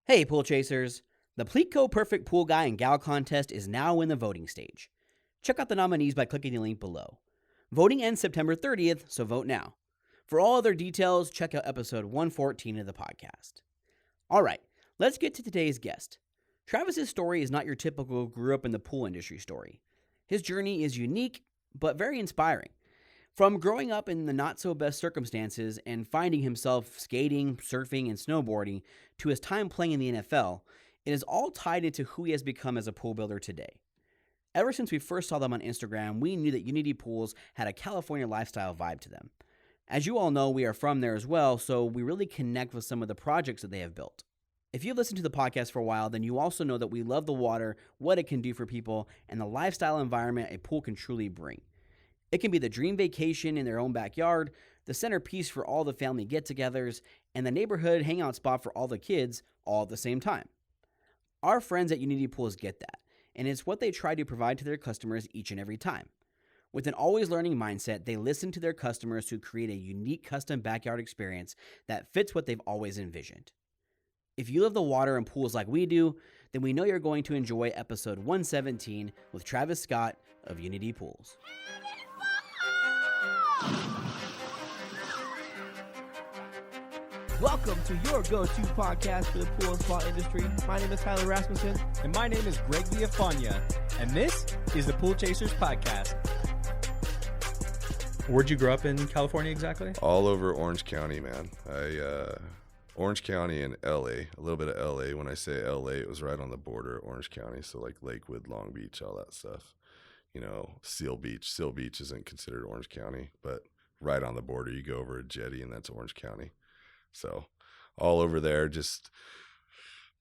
Hey, pool chasers! The Pleatco Perfect Pool Guy and Gal contest is now in the voting stage. Check out the nominees by clicking the link below. Voting ends September 30th, so vote now. For all other details, check out episode 114 of the podcast. All right, let's get to today's guest. Travis's story is not your typical grew up in the pool industry story. His journey is unique, but very inspiring. From growing up in the not-so-best circumstances and finding himself skating, surfing, and snowboarding to his time playing in the NFL, it is all tied into who he has become as a pool builder today. Ever since we first saw them on Instagram, we knew that Unity Pools had a California lifestyle vibe to them. As you all know, we are from there as well, so we really connect with some of the projects that they have built. If you've listened to the podcast for a while, then you also know that we love the water, what it can do for people, and the lifestyle environment a pool can truly bring. It can be the dream vacation in their own backyard, the centerpiece for all the family get-togethers, and the neighborhood hangout spot for all the kids, all at the same time. Our friends at Unity Pools get that, and it's what they try to provide to their customers each and every time. With an always learning mindset, they listen to their customers to create a unique custom backyard experience that fits what they've always envisioned. If you love the water and pools like we do, then we know you're going to enjoy episode 117 with Travis Scott of Unity Pools. Welcome to your go-to podcast for the pool and spa industry. My name is Tyler Rasmussen. And my name is Greg Villafania. And this is the Pool Chasers Podcast. Where'd you grow up in California exactly? All over Orange County, man. Orange County and LA, a little bit of LA. When I say LA, it was right on the border of Orange County. So like Lakewood, Long Beach, all that stuff. You know, Seal Beach. Seal Beach isn't considered Orange County, but right on the border, you go over a jetty and that's Orange County. So all over there, just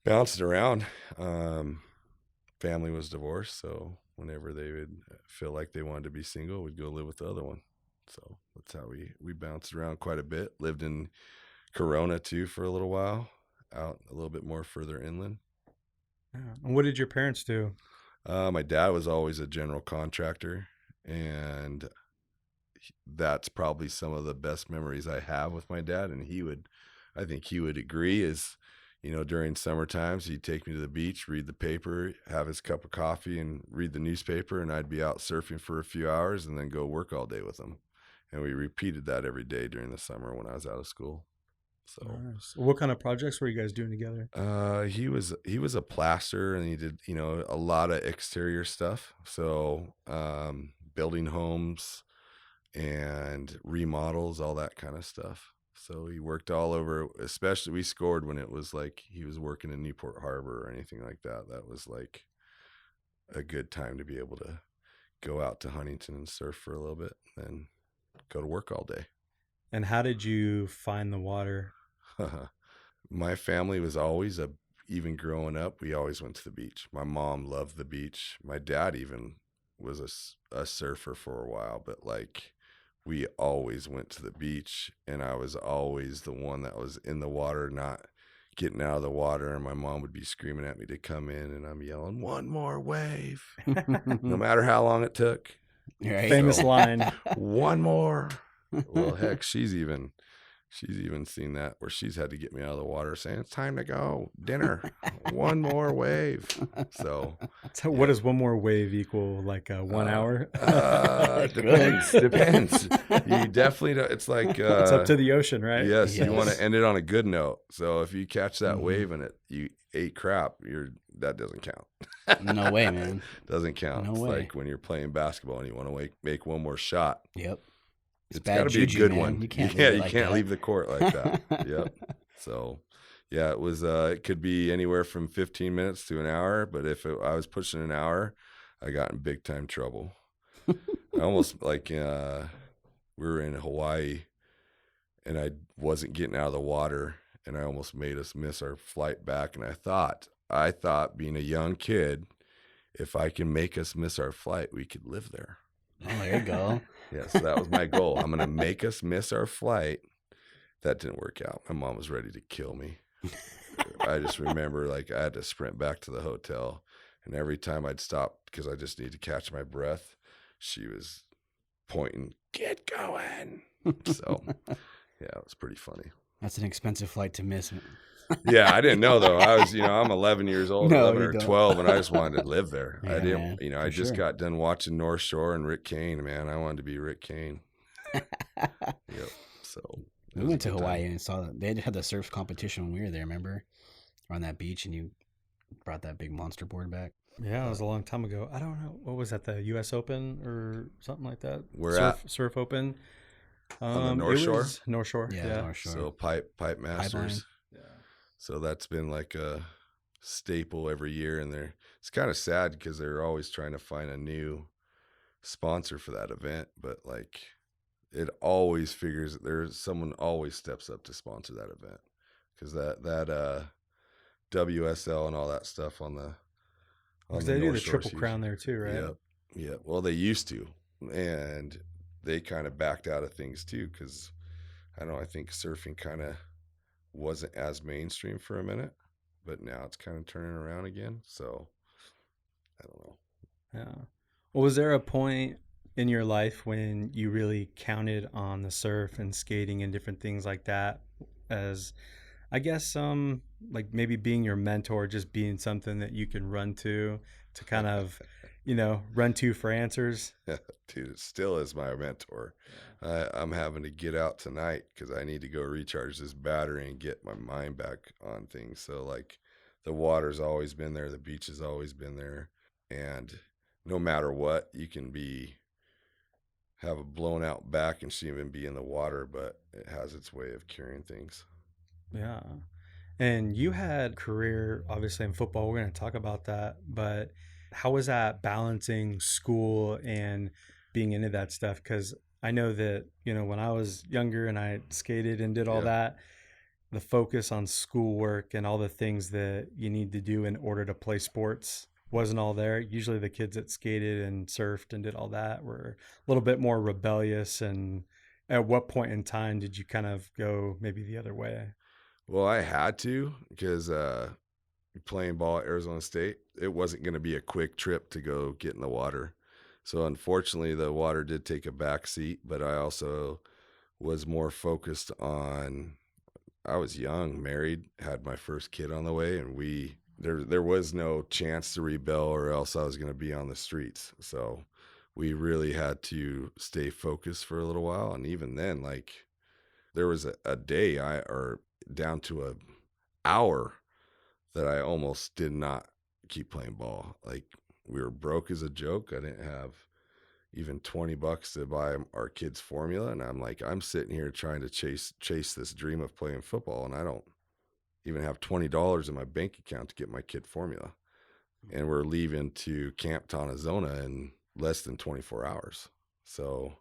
bounced around. Family was divorced, so whenever they would feel like they wanted to be single, we'd go live with the other one. So that's how we bounced around quite a bit. Lived in Corona too for a little while, out a little bit more further inland. Yeah. And what did your parents do? My dad was always a general contractor, and that's probably some of the best memories I have with my dad. And I think he would agree, is, you know, during summer times, he'd take me to the beach, read the paper, have his cup of coffee and read the newspaper. And I'd be out surfing for a few hours and then go work all day with him. And we repeated that every day during the summer when I was out of school. So, nice. What kind of projects were you guys doing together? He was a plaster, and he did, you know, a lot of exterior stuff. So, building homes and remodels, all that kind of stuff. So he worked all over, especially we scored when it was like he was working in Newport Harbor or anything like that. That was like a good time to be able to go out to Huntington and surf for a little bit, and then go to work all day. And how did you find the water? My family was always even growing up, we always went to the beach. My mom loved the beach. My dad even was a surfer for a while, but like we always went to the beach, and I was always the one that was in the water, not getting out of the water. And my mom would be screaming at me to come in, and I'm yelling, "One more wave," no matter how long it took. Right. Famous line. One more. Well, heck, she's even seen that where she's had to get me out of the water saying, "It's time to go, dinner, one more wave." So What does one more wave equal? Like 1 hour? Depends. You definitely don't. It's like It's up to the ocean, right? Yes, you want to end it on a good note. So if you catch that wave and you ate crap, that doesn't count. No way, man. Doesn't count. No It's way. like when you're playing basketball and you want to make one more shot. Yep. It's bad got to be a juju, good man. one. You can't you like can't that. leave the court like that. Yep. So, yeah, it was. It could be anywhere from 15 minutes to an hour. But if I was pushing an hour, I got in big time trouble. I almost like we were in Hawaii, and I wasn't getting out of the water, and I almost made us miss our flight back. And I thought, being a young kid, if I can make us miss our flight, we could live there. Oh, there you go. Yeah, so that was my goal. I'm going to make us miss our flight. That didn't work out. My mom was ready to kill me. I just remember like I had to sprint back to the hotel, and every time I'd stop because I just needed to catch my breath, she was pointing, "Get going." So, yeah, it was pretty funny. That's an expensive flight to miss. Yeah, I didn't know though. I was, I'm 11 years old, No, 11 you or don't. 12, and I just wanted to live there. I Yeah, didn't, man, I for just sure. got done watching North Shore and Rick Kane, man. I wanted to be Rick Kane. Yep. So We went to Hawaii and saw that they had the surf competition when we were there. Remember, on that beach, and you brought that big monster board back. Yeah, it was a long time ago. I don't know, what was that? The U.S. Open or something like that? Where Surf Open. On the North Shore? North Shore. Yeah, North Shore. So pipe masters. Pipeline. Yeah. So that's been like a staple every year, and it's kind of sad because they're always trying to find a new sponsor for that event, but like it always figures someone always steps up to sponsor that event, because that WSL and all that stuff on the They do North the Shore Triple series. Crown there too, right? Yep. Yeah. Well, they used to, and they kind of backed out of things too, because I don't know, I think surfing kind of wasn't as mainstream for a minute, but now it's kind of turning around again. So I don't know. Yeah. Well, was there a point in your life when you really counted on the surf and skating and different things like that as, I guess, like maybe being your mentor, just being something that you can run to kind of, run to for answers? Dude, it still is my mentor. I'm having to get out tonight because I need to go recharge this battery and get my mind back on things. So like the water's always been there. The beach has always been there. And no matter what, you can have a blown out back and shouldn't even be in the water, but it has its way of curing things. Yeah. And you had career, obviously, in football. We're going to talk about that. But how was that balancing school and being into that stuff? Because I know that, when I was younger and I skated and did all that, the focus on schoolwork and all the things that you need to do in order to play sports wasn't all there. Usually the kids that skated and surfed and did all that were a little bit more rebellious. And at what point in time did you kind of go maybe the other way? Well, I had to, because playing ball at Arizona State, it wasn't going to be a quick trip to go get in the water. So unfortunately, the water did take a back seat, but I also was more focused on, I was young, married, had my first kid on the way, and there was no chance to rebel, or else I was going to be on the streets. So we really had to stay focused for a little while. And even then, like, there was a day or down to an hour that I almost did not keep playing ball. Like, we were broke as a joke. I didn't have even $20 to buy our kids formula. And I'm like, I'm sitting here trying to chase this dream of playing football, and I don't even have $20 in my bank account to get my kid formula. And we're leaving to Camp Tonazona in less than 24 hours. So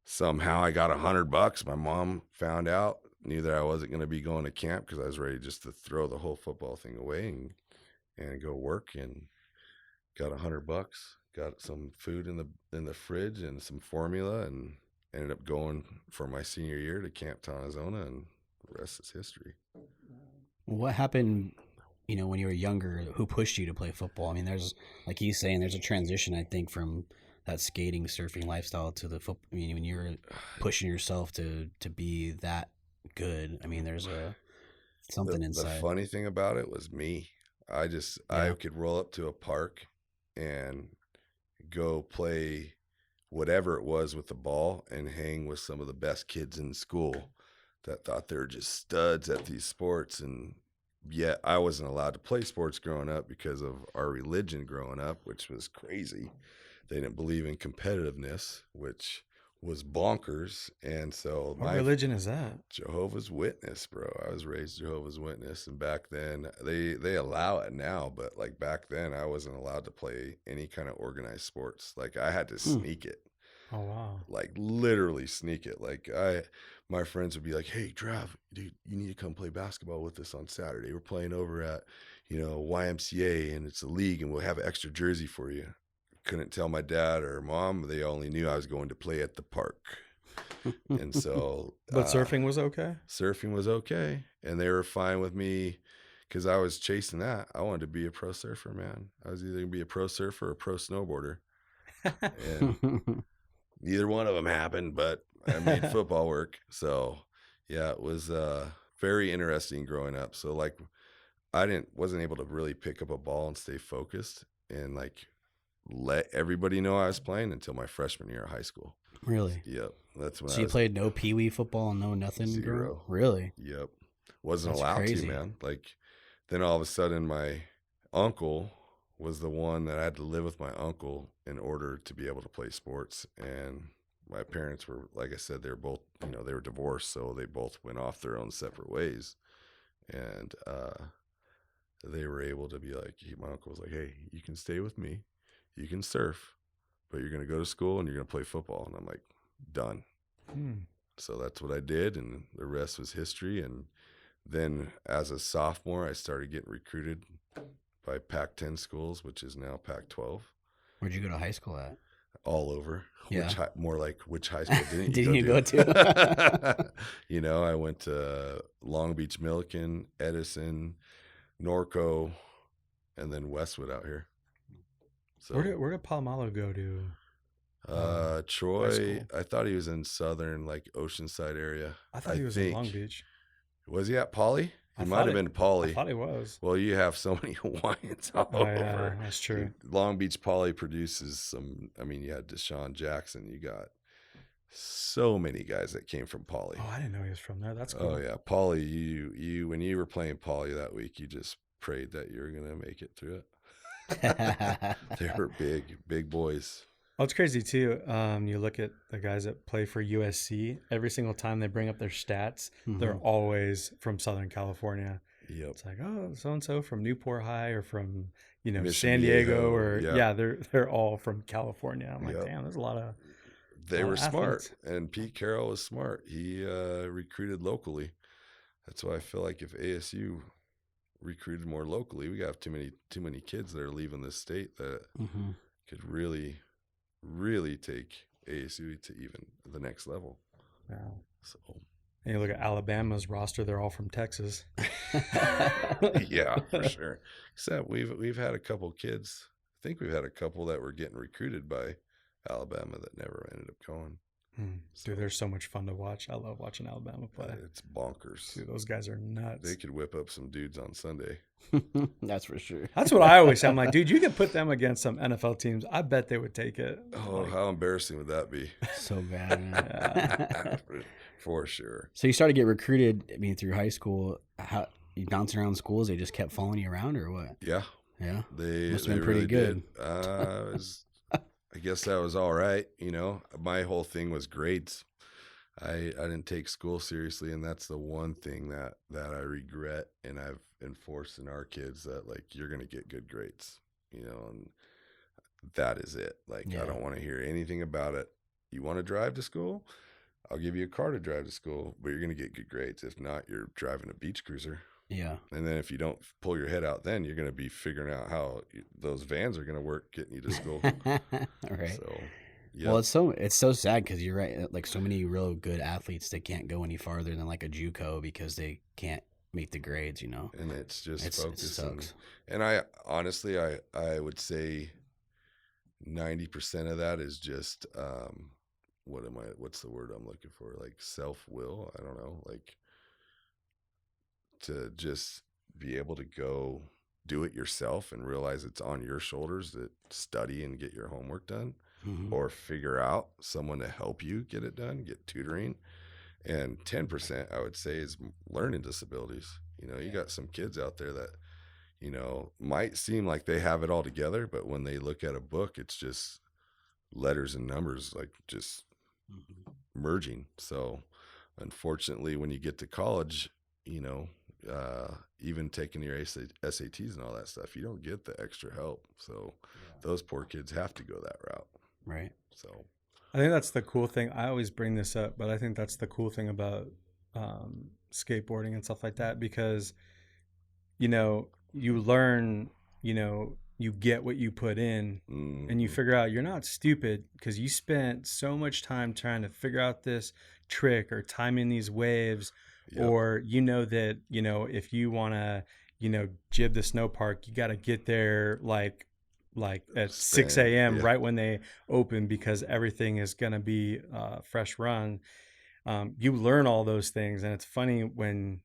somehow I got $100. My mom found out, knew that I wasn't going to be going to camp, because I was ready just to throw the whole football thing away and go work, and got $100, got some food in the fridge and some formula, and ended up going for my senior year to Camp Tonazona, and the rest is history. What happened, when you were younger? Who pushed you to play football? I mean, there's, like he's saying, there's a transition, I think, from that skating, surfing lifestyle to the football. I mean, when you're pushing yourself to be that good, I mean, there's something inside. The funny thing about it was me. I could roll up to a park and go play whatever it was with the ball and hang with some of the best kids in school that thought they were just studs at these sports. And yet I wasn't allowed to play sports growing up because of our religion growing up, which was crazy. They didn't believe in competitiveness, which was bonkers. And so what religion is that? Jehovah's Witness, bro. I was raised Jehovah's Witness, and back then they allow it now, but like back then I wasn't allowed to play any kind of organized sports. Like, I had to sneak it. Oh wow. Like, literally sneak it. Like, my friends would be like, "Hey, Trav, dude, you need to come play basketball with us on Saturday. We're playing over at, YMCA, and it's a league, and we'll have an extra jersey for you." Couldn't tell my dad or mom. They only knew I was going to play at the park. And so but surfing was okay? Surfing was okay, and they were fine with me, because I was chasing that. I wanted to be a pro surfer, man. I was either going to be a pro surfer or a pro snowboarder. And neither one of them happened, but I made football work. So yeah, it was very interesting growing up. So like wasn't able to really pick up a ball and stay focused and like let everybody know I was playing until my freshman year of high school. Really? Yep. That's when So you played no peewee football, no nothing? Zero. Really? Yep. Wasn't That's allowed crazy. to, man. Like then all of a sudden my uncle was the one that I had to live with my uncle in order to be able to play sports. And my parents were, like I said, they were both, they were divorced. So they both went off their own separate ways. And they were able to be like, my uncle was like, hey, you can stay with me. You can surf, but you're going to go to school and you're going to play football. And I'm like, done. So that's what I did. And the rest was history. And then as a sophomore, I started getting recruited by Pac-10 schools, which is now Pac-12. Where'd you go to high school at? All over. Yeah. More like which high school didn't you Didn't you go to? I went to Long Beach, Milliken, Edison, Norco, and then Westwood out here. So Where did Palomalo go to? Troy. I thought he was in southern, like Oceanside area. I thought he was in Long Beach. Was he at Poly? He might have been Poly. I thought he was. Well, you have so many Hawaiians all over. Yeah, that's true. Long Beach Poly produces some. I mean, you had Deshaun Jackson. You got so many guys that came from Poly. Oh, I didn't know he was from there. That's cool. Oh yeah, Poly. You when you were playing Poly that week, you just prayed that you were gonna make it through it. They were big boys. Well, it's crazy too. You look at the guys that play for USC. Every single time they bring up their stats, they're always from Southern California. Yep. It's like, oh, so and so from Newport High or from Mission San Diego, or yeah. they're all from California. I'm like, damn, there's a lot of. They were smart, athletes. and Pete Carroll was smart. He recruited locally. That's why I feel like if ASU recruited more locally, we got too many kids that are leaving this state that could really take ASU to even the next level. Wow. So, and you look at Alabama's roster; they're all from Texas. yeah, for sure. Except we've had a couple kids. I think we've had a couple that were getting recruited by Alabama that never ended up going. Dude, they're so much fun to watch. I love watching Alabama play. It's bonkers. Dude, those guys are nuts. They could whip up some dudes on Sunday. That's for sure. That's what I always say. I'm like, dude, you could put them against some NFL teams. I bet they would take it. Oh, how embarrassing would that be? So bad, man. For sure. So you started to get recruited, through high school. How you bouncing around schools? They just kept following you around, or what? Yeah. Yeah. They must have been pretty good. I guess that was all right. My whole thing was grades. I didn't take school seriously, and that's the one thing that I regret, and I've enforced in our kids that, like, you're going to get good grades, and that is it. Like, I don't want to hear anything about it. You want to drive to school? I'll give you a car to drive to school, but you're going to get good grades. If not, you're driving a beach cruiser. Yeah. And then if you don't pull your head out, then you're going to be figuring out how those vans are going to work getting you to school. Right. So, yeah. Well, it's so sad because you're right. Like, so many real good athletes, they can't go any farther than like a JUCO because they can't make the grades, And it's just focus. It sucks. And I honestly, I would say 90% of that is just what's the word I'm looking for? Like self-will. I don't know. Like, to just be able to go do it yourself and realize it's on your shoulders to study and get your homework done, or figure out someone to help you get it done, get tutoring. And 10%, I would say, is learning disabilities. You got some kids out there that, might seem like they have it all together, but when they look at a book, it's just letters and numbers, like just merging. So unfortunately, when you get to college, even taking your SATs and all that stuff, you don't get the extra help. So those poor kids have to go that route. Right. So I think that's the cool thing. I always bring this up, but I think that's the cool thing about skateboarding and stuff like that, because, you learn, you get what you put in, and you figure out you're not stupid because you spent so much time trying to figure out this trick or timing these waves. Yep. Or that if you want to jib the snow park, you got to get there like at 6 a.m. right when they open, because everything is going to be fresh run. You learn all those things, and it's funny when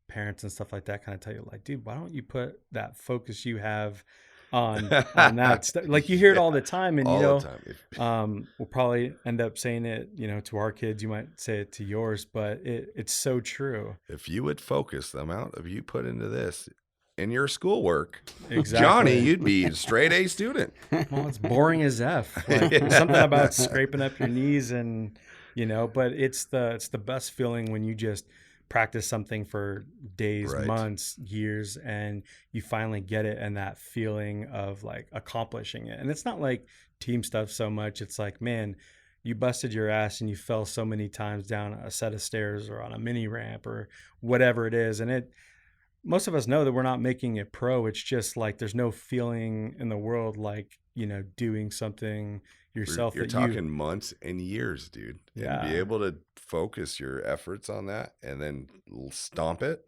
parents and stuff like that kind of tell you like, dude, why don't you put that focus you have on that stuff? Like you hear it all the time, and all the time. we'll probably end up saying it, to our kids. You might say it to yours, but it's so true. If you would focus the amount of you put into this in your schoolwork, Exactly. Johnny, you'd be a straight A student. Well, it's boring as F. Like something about scraping up your knees and, but it's the best feeling when you just practice something for days, Right. months, years, and you finally get it, and that feeling of like accomplishing it. And it's not like team stuff so much. It's like, man, you busted your ass and you fell so many times down a set of stairs or on a mini ramp or whatever it is. And most of us know that we're not making it pro. It's just like there's no feeling in the world like, doing something yourself. You're talking months and years, dude. Yeah. And be able to focus your efforts on that and then stomp it.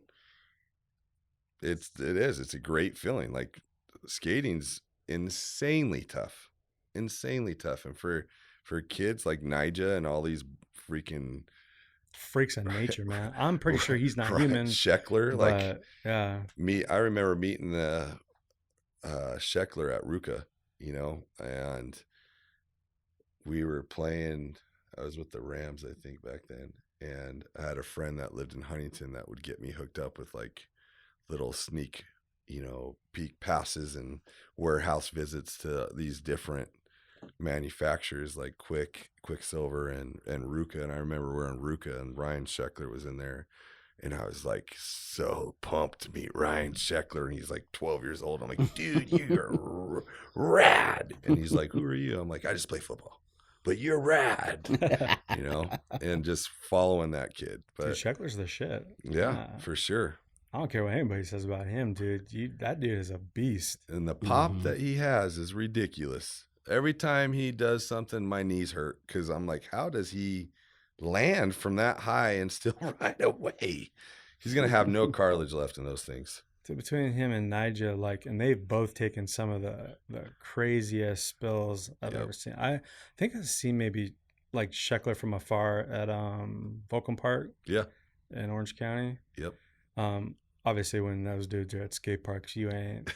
It's a great feeling. Like skating's insanely tough. And for kids like Nija and all these freaking freaks of nature, man. I'm pretty sure he's not Ryan human. Sheckler, like yeah. I remember meeting the Sheckler at Ruka, and we were playing. I was with the Rams, I think, back then, and I had a friend that lived in Huntington that would get me hooked up with like little sneak, peek passes and warehouse visits to these different manufacturers like Quicksilver and Ruka. And I remember we're in Ruka and Ryan Sheckler was in there, and I was like so pumped to meet Ryan Sheckler, and he's like 12 years old. I'm like, dude, you're rad. And he's like, who are you? I'm like, I just play football, but you're rad. And just following that kid. But Dude, Sheckler's the shit. yeah, for sure. I don't care what anybody says about him, dude. That dude is a beast. And the pop that he has is ridiculous. Every time he does something, my knees hurt because I'm like, how does he land from that high and still ride away? He's going to have no cartilage left in those things. So between him and Nija, and they've both taken some of the craziest spills I've ever seen. I think I've seen maybe like Sheckler from afar at Volcom Park. Yeah. In Orange County. Yep. Obviously when those dudes are at skate parks, you ain't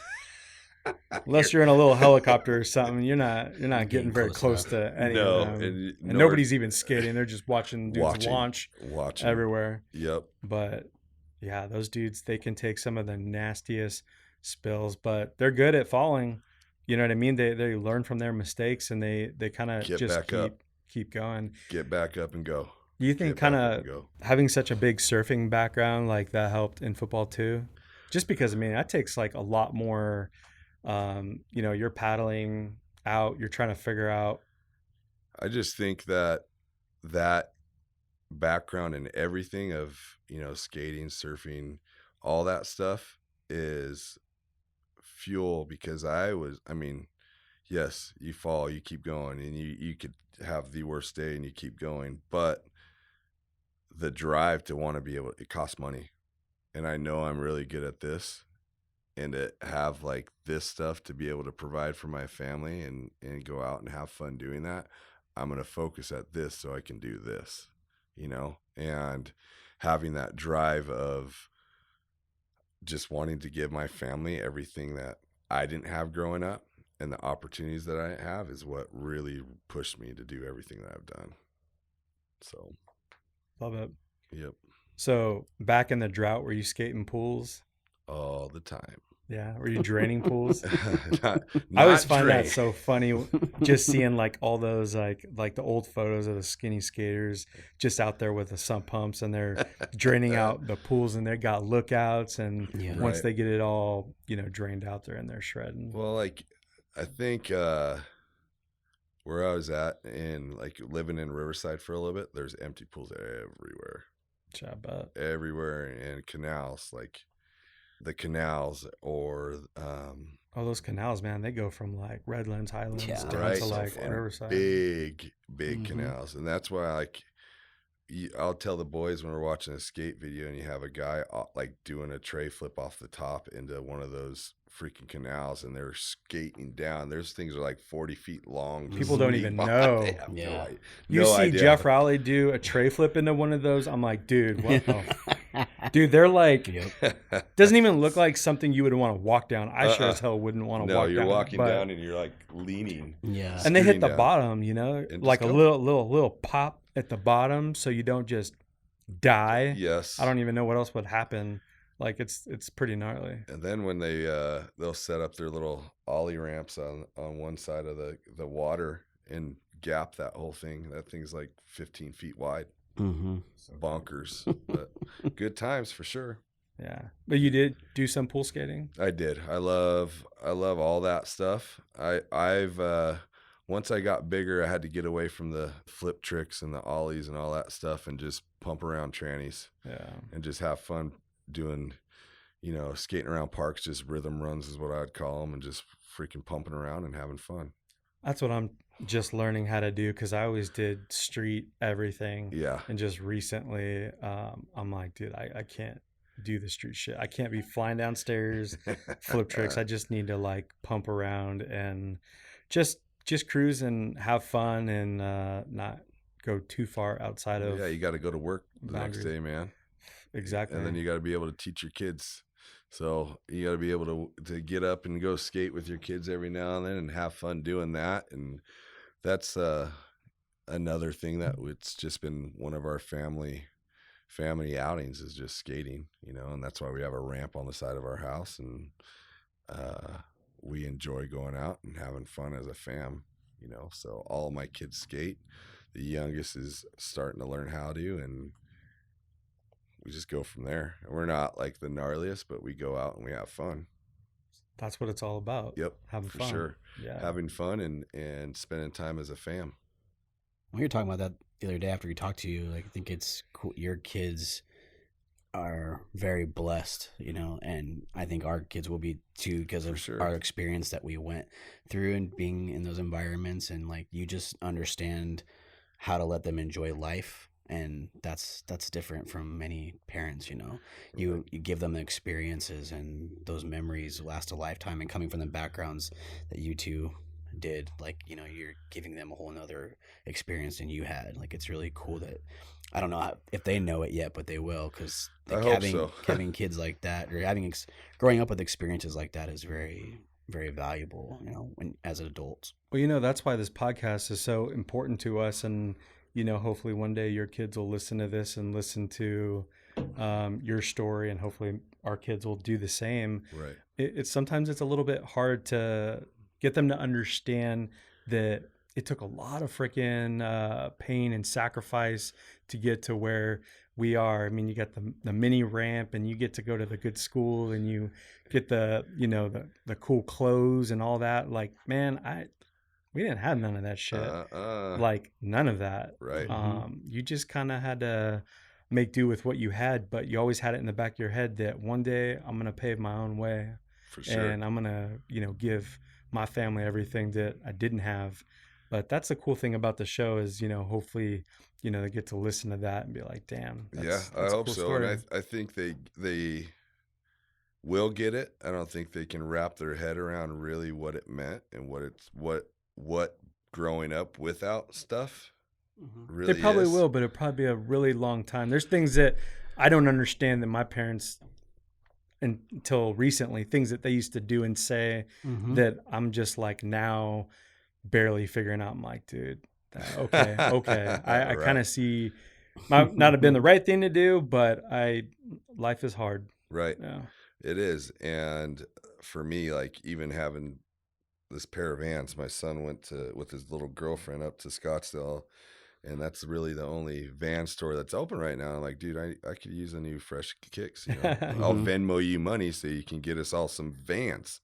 unless you're in a little helicopter or something, you're not getting very close to any of them. And nobody's even skating. They're just watching dudes launch everywhere. Yep. But yeah, those dudes, they can take some of the nastiest spills, but they're good at falling. You know what I mean? They learn from their mistakes, and they kind of just keep going. Get back up and go. Do you think kind of having such a big surfing background like that helped in football too? Just because, that takes like a lot more, you're paddling out, you're trying to figure out. I just think that background and everything of, skating, surfing, all that stuff is fuel because yes, you fall, you keep going, and you could have the worst day and you keep going, but the drive to want to be able, it costs money. And I know I'm really good at this, and to have like this stuff to be able to provide for my family and go out and have fun doing that, I'm going to focus at this so I can do this, and having that drive of just wanting to give my family everything that I didn't have growing up and the opportunities that I have is what really pushed me to do everything that I've done. So. Love it. Yep. So back in the drought, were you skating pools? All the time. Yeah. Were you draining pools? not I always find that so funny, just seeing like all those like the old photos of the skinny skaters just out there with the sump pumps, and they're draining out the pools, and they got lookouts, and once they get it all drained out there, and they're shredding. Well, like I think where I was at and like living in Riverside for a little bit, there's empty pools everywhere. I bet. Everywhere, and canals, like the canals or those canals, man, they go from like Redlands, Highlands down to like Riverside. Big canals. And that's why I'll tell the boys when we're watching a skate video and you have a guy like doing a tray flip off the top into one of those freaking canals, and they're skating down. There's things are like 40 feet long. People don't even know. Yeah. You see Jeff Rowley do a tray flip into one of those. I'm like, dude, what the Dude, they're like, Yep. doesn't even look like something you would want to walk down. I sure as hell wouldn't want to No, walk you're down. walking but- down and you're like leaning. Yeah. And they hit scooting the down. bottom, And like a just go. little pop at the bottom so you don't just die. Yes. I don't even know what else would happen. Like it's pretty gnarly. And then when they'll set up their little ollie ramps on one side of the water and gap that whole thing. That thing's like 15 feet wide. Mm-hmm. Bonkers. But good times for sure. Yeah. But you did do some pool skating? I did. I love all that stuff. I've once I got bigger, I had to get away from the flip tricks and the ollies and all that stuff and just pump around trannies Yeah. and just have fun doing, skating around parks, just rhythm runs is what I'd call them, and just freaking pumping around and having fun. That's what I'm just learning how to do because I always did street everything. Yeah. And just recently, I'm like, dude, I can't do the street shit. I can't be flying downstairs, flip tricks. I just need to like pump around and just cruise and have fun and not go too far outside of. Yeah, you got to go to work the next boundaries. day, man. Exactly. And then you got to be able to teach your kids. So you got to be able to get up and go skate with your kids every now and then and have fun doing that. And that's another thing that it's just been one of our family outings is just skating, and that's why we have a ramp on the side of our house, and we enjoy going out and having fun as a fam, so all of my kids skate. The youngest is starting to learn how to, and we just go from there. And we're not like the gnarliest, but we go out and we have fun. That's what it's all about. Yep, Having for fun. sure. Yeah. Having fun and spending time as a fam. We were talking about that the other day after we talked to you. Like, I think it's cool. Your kids are very blessed, and I think our kids will be too because of sure. our experience that we went through and being in those environments. And like, you just understand how to let them enjoy life. And that's different from many parents, you give them the experiences and those memories last a lifetime, and coming from the backgrounds that you two did, like, you're giving them a whole nother experience than you had. Like, it's really cool that, I don't know if they know it yet, but they will, because I hope so. having kids like that, or growing up with experiences like that is very, very valuable, when as adults. Well, that's why this podcast is so important to us. And, hopefully one day your kids will listen to this and listen to your story, and hopefully our kids will do the same. Right. It's sometimes it's a little bit hard to get them to understand that it took a lot of freaking pain and sacrifice to get to where we are. I mean, you got the mini ramp, and you get to go to the good school, and you get the cool clothes and all that. Like, man, we didn't have none of that shit. Like, none of that. Right. You just kind of had to make do with what you had, but you always had it in the back of your head that one day I'm going to pave my own way. For sure. And I'm going to, give my family everything that I didn't have. But that's the cool thing about the show is, hopefully, they get to listen to that and be like, damn. That's I hope a cool so. story. And I think they will get it. I don't think they can wrap their head around really what it meant and what growing up without stuff really They probably is. will, but it'll probably be a really long time. There's things that I don't understand that my parents, until recently, things that they used to do and say that I'm just like now barely figuring out. I'm like, dude, okay. I Right. kind of see might not have been the right thing to do, but life is hard. Right. Yeah. It is. And for me, like, even having this pair of Vans, my son went with his little girlfriend up to Scottsdale, and that's really the only Van store that's open right now. I'm like, dude, I could use a new fresh kicks. I'll Venmo you money so you can get us all some Vans.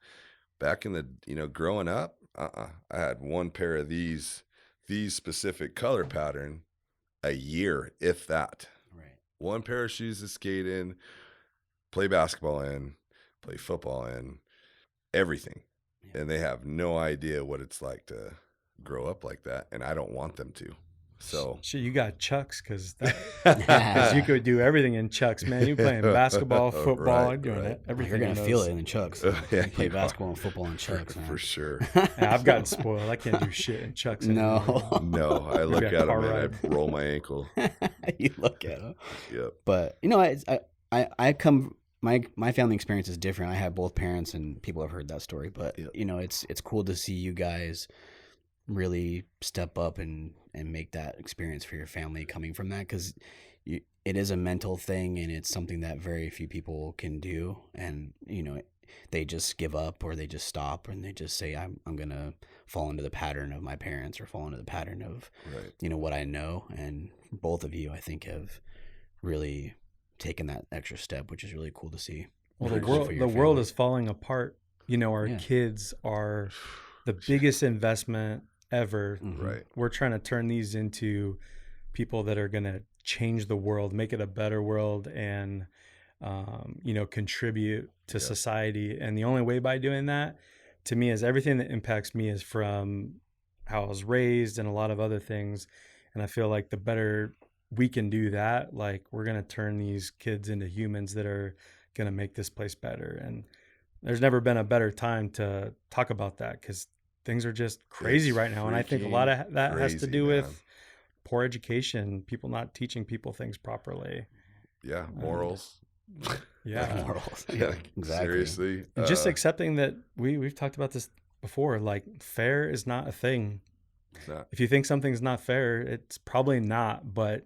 Back in the growing up, I had one pair of these specific color pattern a year, if that. Right. One pair of shoes to skate in, play basketball in, play football in, everything. And they have no idea what it's like to grow up like that, and I don't want them to. So Shit, you got Chucks because you could do everything in Chucks, man. You're playing basketball, football, Right, doing right. it. Everything. You're in gonna feel those. it in the Chucks. Yeah, You play you basketball and football in Chucks, man. for sure. Yeah, I've gotten spoiled. I can't do shit in Chucks anymore. No. No, I look Maybe a at car them and ride. I roll my ankle. You look at them. Yep. But I come my family experience is different. I have both parents, and people have heard that story. But you know, it's cool to see you guys really step up and make that experience for your family coming from that, because it is a mental thing, and it's something that very few people can do. And you know, they just give up, or they just stop, and they just say, I'm gonna fall into the pattern of my parents, or fall into the pattern of you know, what I know. And both of you, I think, have really taken that extra step, which is really cool to see. Well, the world is falling apart. You know, our kids are the biggest investment ever. Right. We're trying to turn these into people that are going to change the world, make it a better world, and you know, contribute to society. And the only way by doing that, to me, is everything that impacts me is from how I was raised and a lot of other things. And I feel like the better we can do that, like, we're going to turn these kids into humans that are going to make this place better. And there's never been a better time to talk about that, because things are just crazy right now. And I think a lot of that has to do with poor education, people not teaching people things properly. Yeah. Morals. Morals. Yeah, exactly. Seriously. And just accepting that we've talked about this before, like, fair is not a thing. It's not. If you think something's not fair, it's probably not, but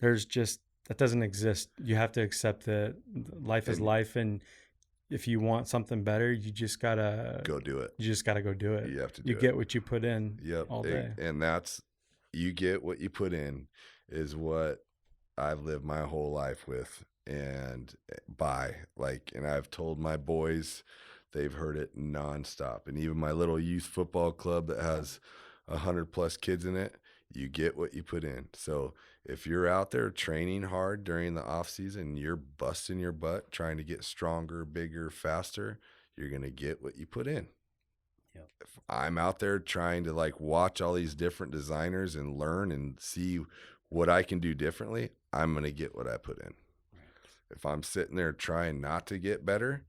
there's just, that doesn't exist. You have to accept that life is life, and if you want something better, you just gotta go do it. You just gotta go do it. You have to do You it. get what you put in all day. And that's, you get what you put in, is what I've lived my whole life with and by. Like, and I've told my boys, they've heard it nonstop. And even my little youth football club that has 100+ kids in it, you get what you put in. So if you're out there training hard during the off season, you're busting your butt trying to get stronger, bigger, faster, you're going to get what you put in. Yep. If I'm out there trying to, like, watch all these different designers and learn and see what I can do differently, I'm going to get what I put in. Right. If I'm sitting there trying not to get better,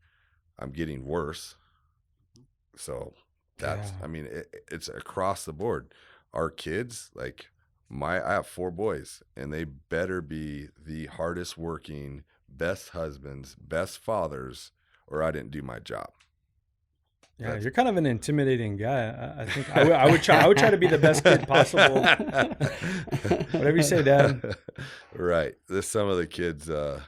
I'm getting worse. So that's, I mean, it's across the board. Our kids, like, I have 4 boys, and they better be the hardest working, best husbands, best fathers, or I didn't do my job. Yeah, you're kind of an intimidating guy. I think I would try to be the best kid possible. Whatever you say, Dad. Right. Some of the kids, the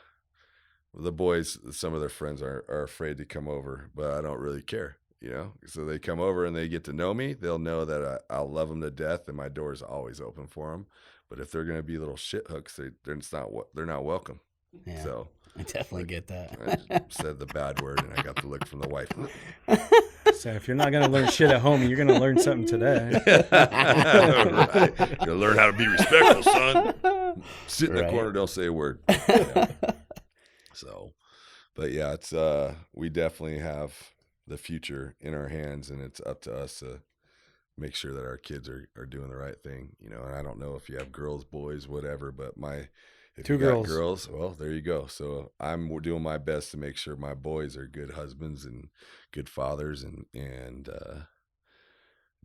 boys, some of their friends are afraid to come over, but I don't really care, you know? So they come over and they get to know me. They'll know that I'll love them to death, and my door is always open for them. But if they're going to be little shit hooks, they're not welcome. Yeah, so I definitely get that. I said the bad word, and I got the look from the wife. So if you're not going to learn shit at home, you're going to learn something today. Right. You're going to learn how to be respectful, son. Sit in the corner, don't say a word. Yeah. So, but yeah, it's we definitely have the future in our hands, and it's up to us to make sure that our kids are doing the right thing, you know. And I don't know if you have girls, boys, whatever, but if 2 you girls. got girls, well, there you go. So I'm doing my best to make sure my boys are good husbands and good fathers, and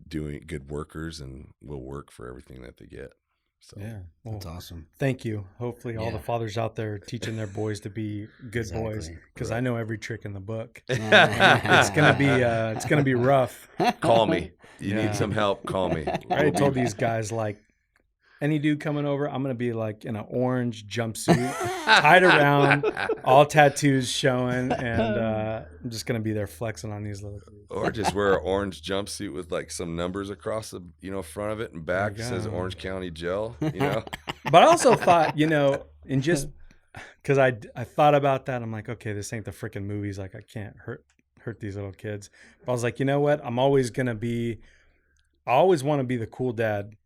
doing good workers, and will work for everything that they get. So Yeah, well, That's awesome. thank you. Hopefully all the fathers out there teaching their boys to be good boys, because I know every trick in the book. It's gonna be rough. call me. You need some help, call me. I already told these guys, like, any dude coming over, I'm going to be like in an orange jumpsuit, tied around, all tattoos showing, and I'm just going to be there flexing on these little dudes. Or just wear an orange jumpsuit with, like, some numbers across the, front of it and back. It says Orange County Jail, But I also thought, and just because I thought about that, I'm like, okay, this ain't the freaking movies. Like, I can't hurt these little kids. But I was like, you know what? I always want to be the cool dad.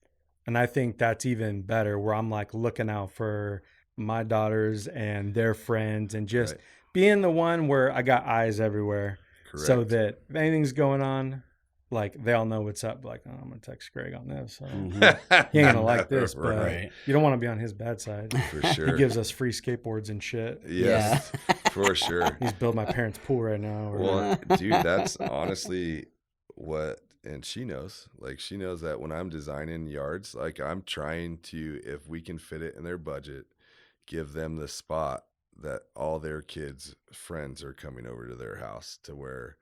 And I think that's even better, where I'm, like, looking out for my daughters and their friends, and just being the one where I got eyes everywhere. Correct. So that if anything's going on, like, they all know what's up. Like, oh, I'm going to text Greg on this. So he ain't going to like this, but you don't want to be on his bad side. For sure. He gives us free skateboards and shit. Yes, for sure. He's building my parents' pool right now. Well, dude, that's honestly what, and she knows that when I'm designing yards, like, I'm trying to, if we can fit it in their budget, give them the spot that all their kids' friends are coming over to their house, to where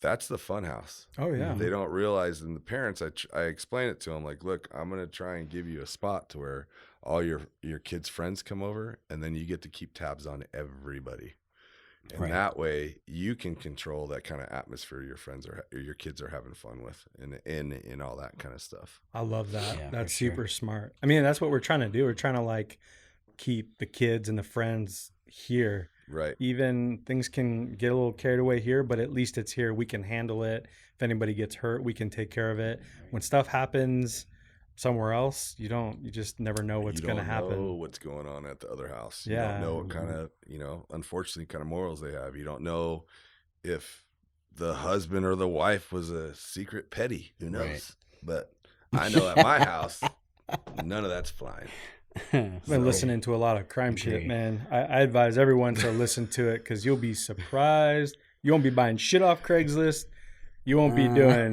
that's the fun house. Oh yeah. They don't realize, and the parents, I explain it to them like, look, I'm going to try and give you a spot to where all your kids' friends come over, and then you get to keep tabs on everybody. And that way you can control that kind of atmosphere your friends or your kids are having fun with, and all that kind of stuff. I love that. Yeah, That's for sure. super smart. I mean, that's what we're trying to do. We're trying to like keep the kids and the friends here. Right. Even things can get a little carried away here, but at least it's here. We can handle it. If anybody gets hurt, we can take care of it. When stuff happens somewhere else, you just never know what's going to happen. You don't know what's going on at the other house. You Yeah. don't know what kind of, unfortunately, kind of morals they have. You don't know if the husband or the wife was a secret petty. Who knows? Right. But I know at my house, none of that's flying. I've been listening to a lot of crime shit, man. I advise everyone to listen to it because you'll be surprised. You won't be buying shit off Craigslist. You won't be doing,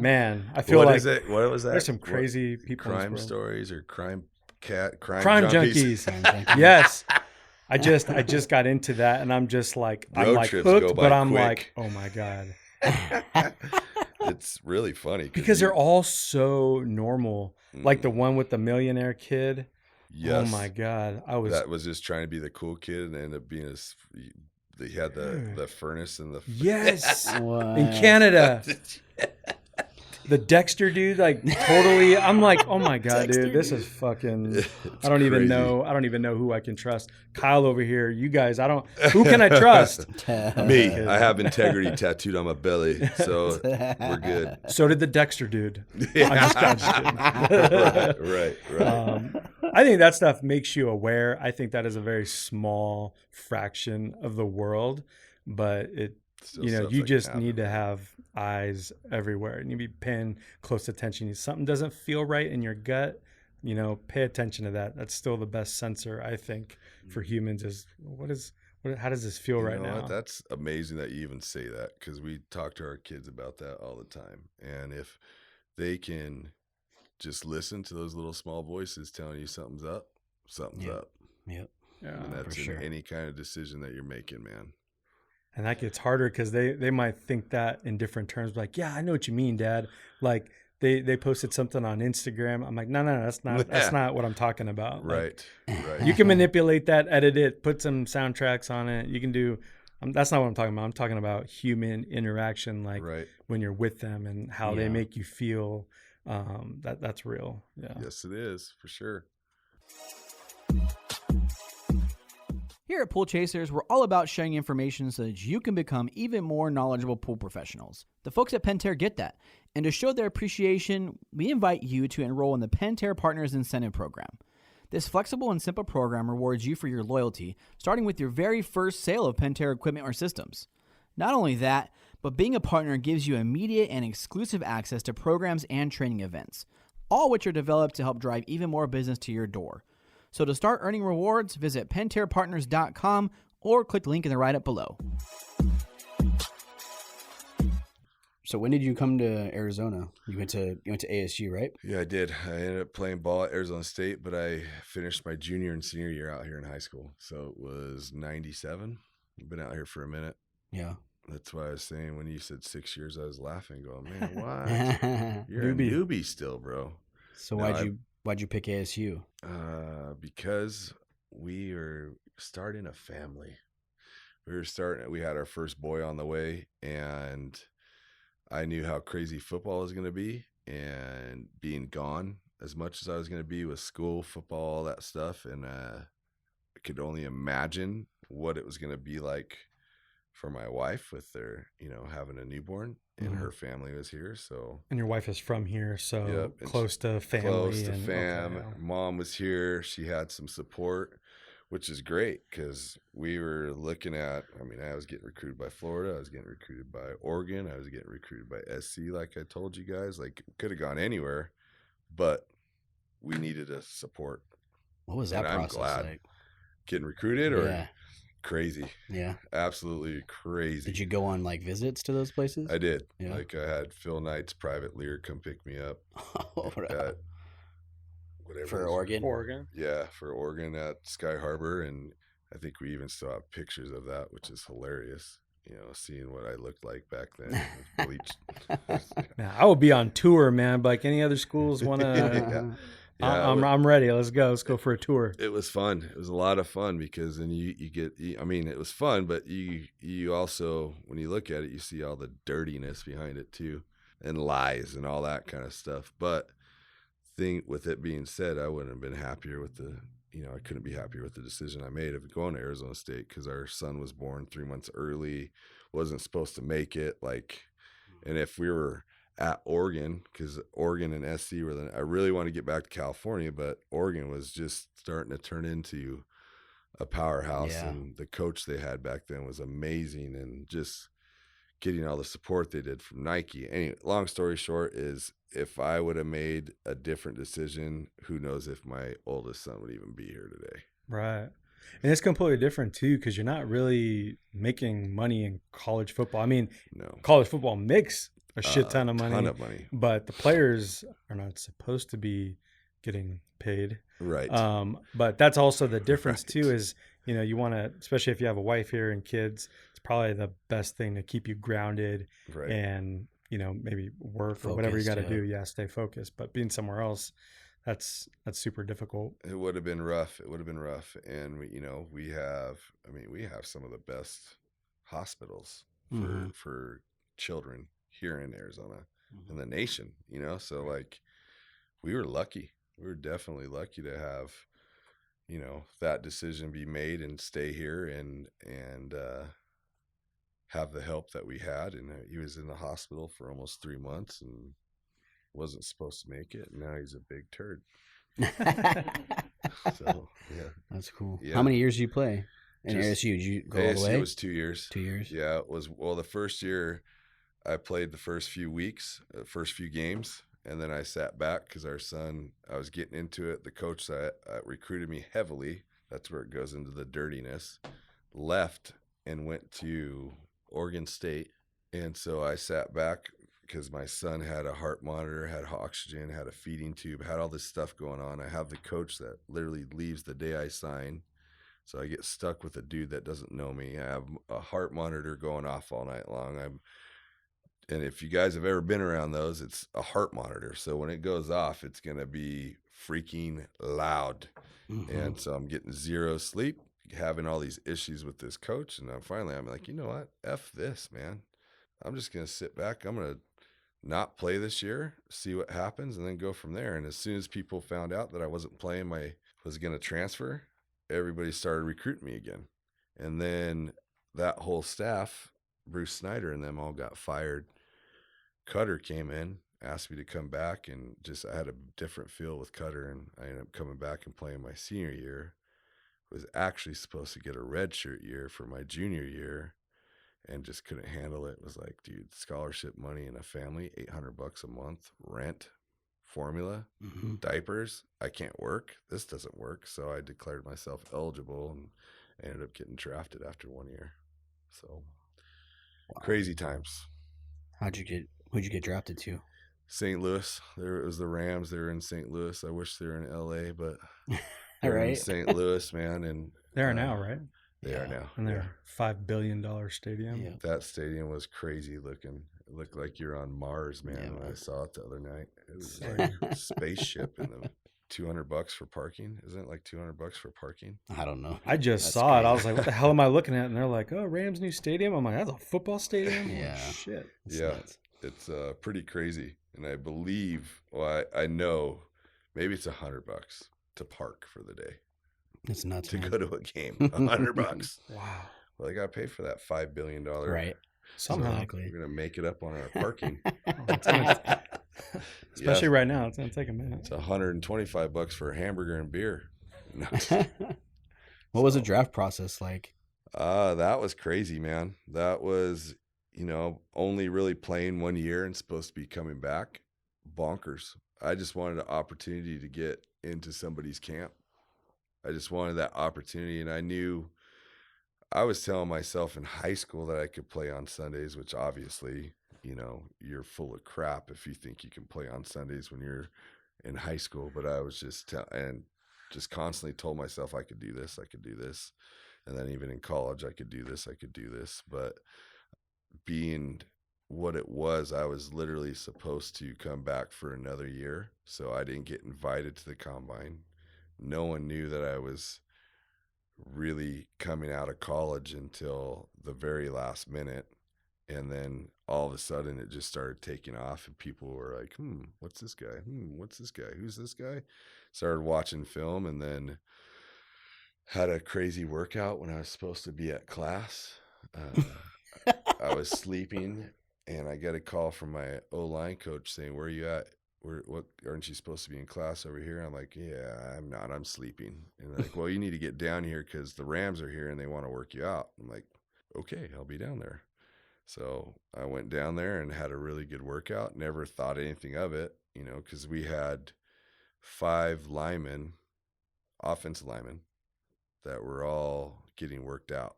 man. I feel What like is it? What was that? there's some crazy people. in this Crime world. stories or crime junkies. Yes. I just got into that, and I'm just like, I'm Road like trips go hooked, by but I'm quick. like, oh my God. It's really funny Because they're all so normal. Like the one with the millionaire kid. Yes. Oh my God. That was just trying to be the cool kid, and ended up being he had the furnace and the Yes. What? In Canada. The Dexter dude, like totally. I'm like, oh my God, Dexter dude, this dude. is fucking. It's I don't even crazy. know. I don't even know who I can trust. Kyle over here, you guys. Who can I trust? Me. I have integrity tattooed on my belly, so we're good. So did the Dexter dude. right. I think that stuff makes you aware. I think that is a very small fraction of the world, but Still you stuff that just can need happen. to have eyes everywhere. You need to be paying close attention. If something doesn't feel right in your gut, pay attention to that. That's still the best sensor, I think, for humans is how does this feel right now? That's amazing that you even say that, because we talk to our kids about that all the time. And if they can just listen to those little small voices telling you something's up, something's up. Yep. Yeah. And that's for sure. in any kind of decision that you're making, man. And that gets harder because they might think that in different terms. Like, yeah, I know what you mean, Dad. Like they posted something on Instagram. I'm like, no, that's not what I'm talking about. Like, Right. you can manipulate that, edit it, put some soundtracks on it. You can do. That's not what I'm talking about. I'm talking about human interaction, like when you're with them and how they make you feel. That's real. Yeah. Yes, it is, for sure. Here at Pool Chasers, we're all about sharing information so that you can become even more knowledgeable pool professionals. The folks at Pentair get that. And to show their appreciation, we invite you to enroll in the Pentair Partners Incentive Program. This flexible and simple program rewards you for your loyalty, starting with your very first sale of Pentair equipment or systems. Not only that, but being a partner gives you immediate and exclusive access to programs and training events, all which are developed to help drive even more business to your door. So to start earning rewards, visit pentairpartners.com or click the link in the write-up below. So when did you come to Arizona? You went to ASU, right? Yeah, I did. I ended up playing ball at Arizona State, but I finished my junior and senior year out here in high school. So it was 97. I've been out here for a minute. Yeah. That's why I was saying when you said 6 years, I was laughing, going, man, what? You're Newbie. a newbie still, bro. So No, why'd you pick ASU? Because we were starting a family. We had our first boy on the way, and I knew how crazy football was going to be, and being gone as much as I was going to be with school, football, all that stuff. And I could only imagine what it was going to be like for my wife with their, having a newborn, and her family was here. So, And your wife is from here, so Yep, close to family. close to and, fam. okay, yeah. Mom was here. She had some support, which is great, because we were looking at, I was getting recruited by Florida. I was getting recruited by Oregon. I was getting recruited by SC, like I told you guys. Like, could have gone anywhere, but we needed a support. What was that And I'm process glad. like? Getting recruited or Yeah. crazy? Yeah. Absolutely crazy. Did you go on like visits to those places? I did. Yeah. Like, I had Phil Knight's private Lear come pick me up at whatever. For Oregon? Oregon. Yeah, for Oregon at Sky Harbor, and I think we even still have pictures of that, which is hilarious. Seeing what I looked like back then, bleached. Man, I would be on tour, man. But like any other schools want to, Yeah, I'm ready. Let's go. Let's go for a tour. it was fun. It was a lot of fun because then you get. I mean, it was fun, but you also, when you look at it, you see all the dirtiness behind it too, and lies and all that kind of stuff. But with it being said, I wouldn't have been happier with I couldn't be happier with the decision I made of going to Arizona State, because our son was born 3 months early, wasn't supposed to make it. And if we were at Oregon, because Oregon and SC I really want to get back to California, but Oregon was just starting to turn into a powerhouse, and the coach they had back then was amazing, and just getting all the support they did from Nike. Anyway, long story short is, if I would have made a different decision, who knows if my oldest son would even be here today. Right. And it's completely different too, because you're not really making money in college football. I mean, No. college football makes a shit ton of money, but the players are not supposed to be getting paid. Right. But that's also the difference too, is, you want to, especially if you have a wife here and kids, it's probably the best thing to keep you grounded, right. And, maybe work or whatever you got to do. Yeah. Stay focused. But being somewhere else, that's super difficult. It would have been rough. And we have some of the best hospitals for children here in Arizona, in the nation, so we were lucky. We were definitely lucky to have, that decision be made and stay here and have the help that we had. And he was in the hospital for almost 3 months and wasn't supposed to make it. And now he's a big turd. So, yeah. That's cool. Yeah. How many years did you play in ASU? Did you go all the way? It was 2 years. 2 years? Yeah, it was. Well, the first year I played the first few weeks, first few games, and then I sat back because our son, I was getting into it. The coach that recruited me heavily, that's where it goes into the dirtiness, left and went to Oregon State. And so I sat back because my son had a heart monitor, had oxygen, had a feeding tube, had all this stuff going on. I have the coach that literally leaves the day I sign. So I get stuck with a dude that doesn't know me. I have a heart monitor going off all night long. And if you guys have ever been around those, it's a heart monitor. So when it goes off, it's going to be freaking loud. And so I'm getting zero sleep, having all these issues with this coach. And finally, I'm like, you know what? F this, man. I'm just going to sit back. I'm going to not play this year, see what happens, and then go from there. And as soon as people found out that I wasn't playing, was going to transfer, everybody started recruiting me again. And then that whole staff, Bruce Snyder and them, all got fired. Cutter came in, asked me to come back, and I had a different feel with Cutter, and I ended up coming back and playing my senior year. Was actually supposed to get a redshirt year for my junior year, and just couldn't handle it. It was like, dude, scholarship money in a family, $800 a month, rent, formula, diapers. I can't work. This doesn't work. So I declared myself eligible and ended up getting drafted after 1 year. So crazy times. Who'd you get drafted to? St. Louis. It was the Rams. They were in St. Louis. I wish they were in LA, but they're in St. Louis, man. And they are now, right? They are now. And they're $5 billion stadium. Yeah. That stadium was crazy looking. It looked like you're on Mars, man. When I saw it the other night, it was like a spaceship in the $200 for parking. Isn't it like $200 for parking? I don't know. I just saw it. I was like, what the hell am I looking at? And they're like, oh, Rams new stadium. I'm like, that's a football stadium? Yeah. Oh, shit. Nuts. It's pretty crazy. And I believe, I know maybe it's $100 to park for the day. It's nuts, to man. go to a game. $100. Wow. Well, I got to pay for that $5 billion. Right. Somehow. Exactly. We're going to make it up on our parking. Especially right now. It's going to take a minute. It's $125 for a hamburger and beer. What was the draft process like? That was crazy, man. That was, only really playing 1 year and supposed to be coming back. Bonkers. I just wanted an opportunity to get into somebody's camp. I just wanted that opportunity, and I was telling myself in high school that I could play on Sundays, which obviously, you're full of crap if you think you can play on Sundays when you're in high school. But I was just constantly told myself I could do this. And then even in college, I could do this. But being what it was, I was literally supposed to come back for another year. So I didn't get invited to the combine. No one knew that I was really coming out of college until the very last minute. And then all of a sudden it just started taking off, and people were like, what's this guy? What's this guy? Who's this guy? Started watching film, and then had a crazy workout when I was supposed to be at class. I was sleeping, and I got a call from my O-line coach saying, where are you at? What aren't you supposed to be in class over here? I'm like, yeah, I'm not. I'm sleeping. And they're like, well, you need to get down here because the Rams are here and they want to work you out. I'm like, okay, I'll be down there. So I went down there and had a really good workout. Never thought anything of it, because we had 5 linemen, offensive linemen, that were all getting worked out.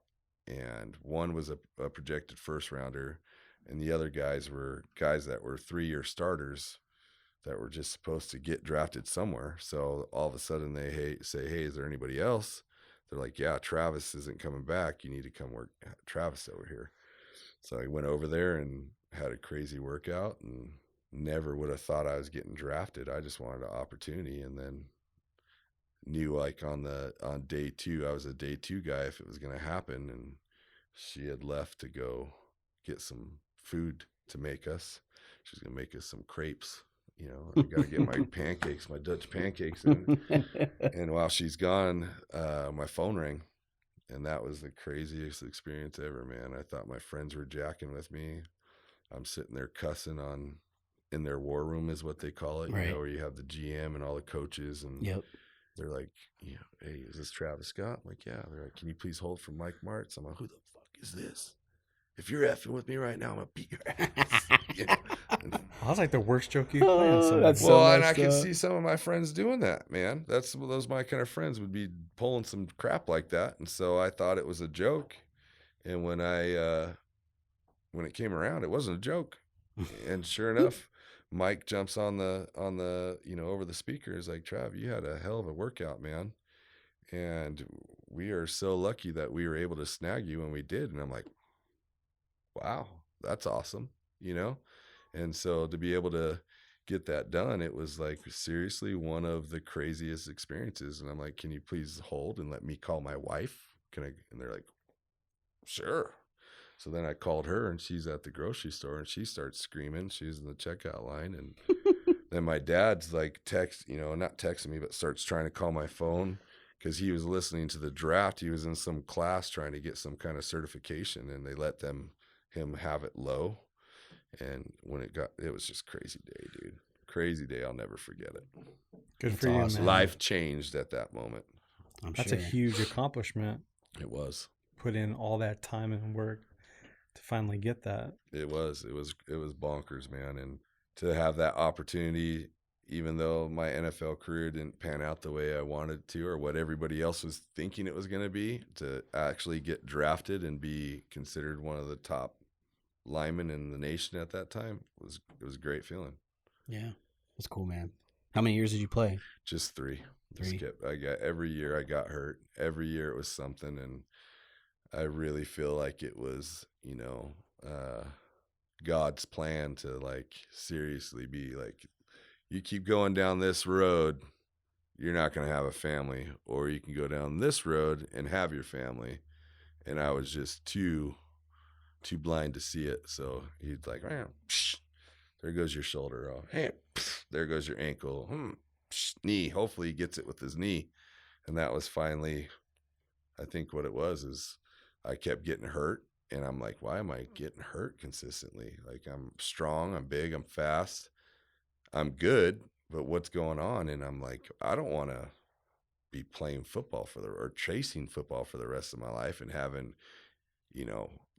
And one was a projected first rounder, and the other guys were guys that were 3-year starters that were just supposed to get drafted somewhere. So all of a sudden they say, hey, is there anybody else? They're like, yeah, Travis isn't coming back. You need to come work Travis over here. So I went over there and had a crazy workout, and never would have thought I was getting drafted. I just wanted an opportunity, and then knew like on day 2, I was a day 2 guy if it was going to happen. And she had left to go get some food to make us. She's going to make us some crepes. I got to get my pancakes, my Dutch pancakes in. And while she's gone, my phone rang. And that was the craziest experience ever, man. I thought my friends were jacking with me. I'm sitting there cussing in their war room is what they call it, right. Where you have the GM and all the coaches. And yep. They're like, hey, is this Travis Scott? I'm like, yeah. They're like, can you please hold for Mike Martz? I'm like, who the fuck is this? If you're effing with me right now, I'm going to beat your ass. I was like the worst joke you playing. And I could see some of my friends doing that, man. Those my kind of friends would be pulling some crap like that. And so I thought it was a joke. And when it came around, it wasn't a joke. And sure enough, Mike jumps on the over the speaker, is like, Trav, you had a hell of a workout, man. And we are so lucky that we were able to snag you when we did. And I'm like, wow, that's awesome, And so to be able to get that done, it was like seriously one of the craziest experiences. And I'm like, can you please hold and let me call my wife? Can I? And they're like, sure. So then I called her, and she's at the grocery store, and she starts screaming. She's in the checkout line. And then my dad's like not texting me, but starts trying to call my phone because he was listening to the draft. He was in some class trying to get some kind of certification, and they let him have it low. And when it was just crazy day, dude. Crazy day. I'll never forget it. Good for you, man. Life changed at that moment. That's a huge accomplishment. It was. Put in all that time and work to finally get that. It was bonkers, man. And to have that opportunity, even though my NFL career didn't pan out the way I wanted to, or what everybody else was thinking it was going to be, to actually get drafted and be considered one of the top linemen in the nation at that time, it was a great feeling. Yeah, that's cool, man. How many years did you play? Just 3. Every year I got hurt. Every year it was something, and I really feel like it was, God's plan to like seriously be like, you keep going down this road, you're not going to have a family, or you can go down this road and have your family. And I was just too blind to see it. So he'd like, there goes your shoulder. Oh, hey, there goes your ankle. Knee. Hopefully he gets it with his knee. And that was finally, I think what it was is I kept getting hurt. And I'm like, why am I getting hurt consistently? Like, I'm strong, I'm big, I'm fast, I'm good, but what's going on? And I'm like, I don't want to be playing football or chasing football for the rest of my life and having,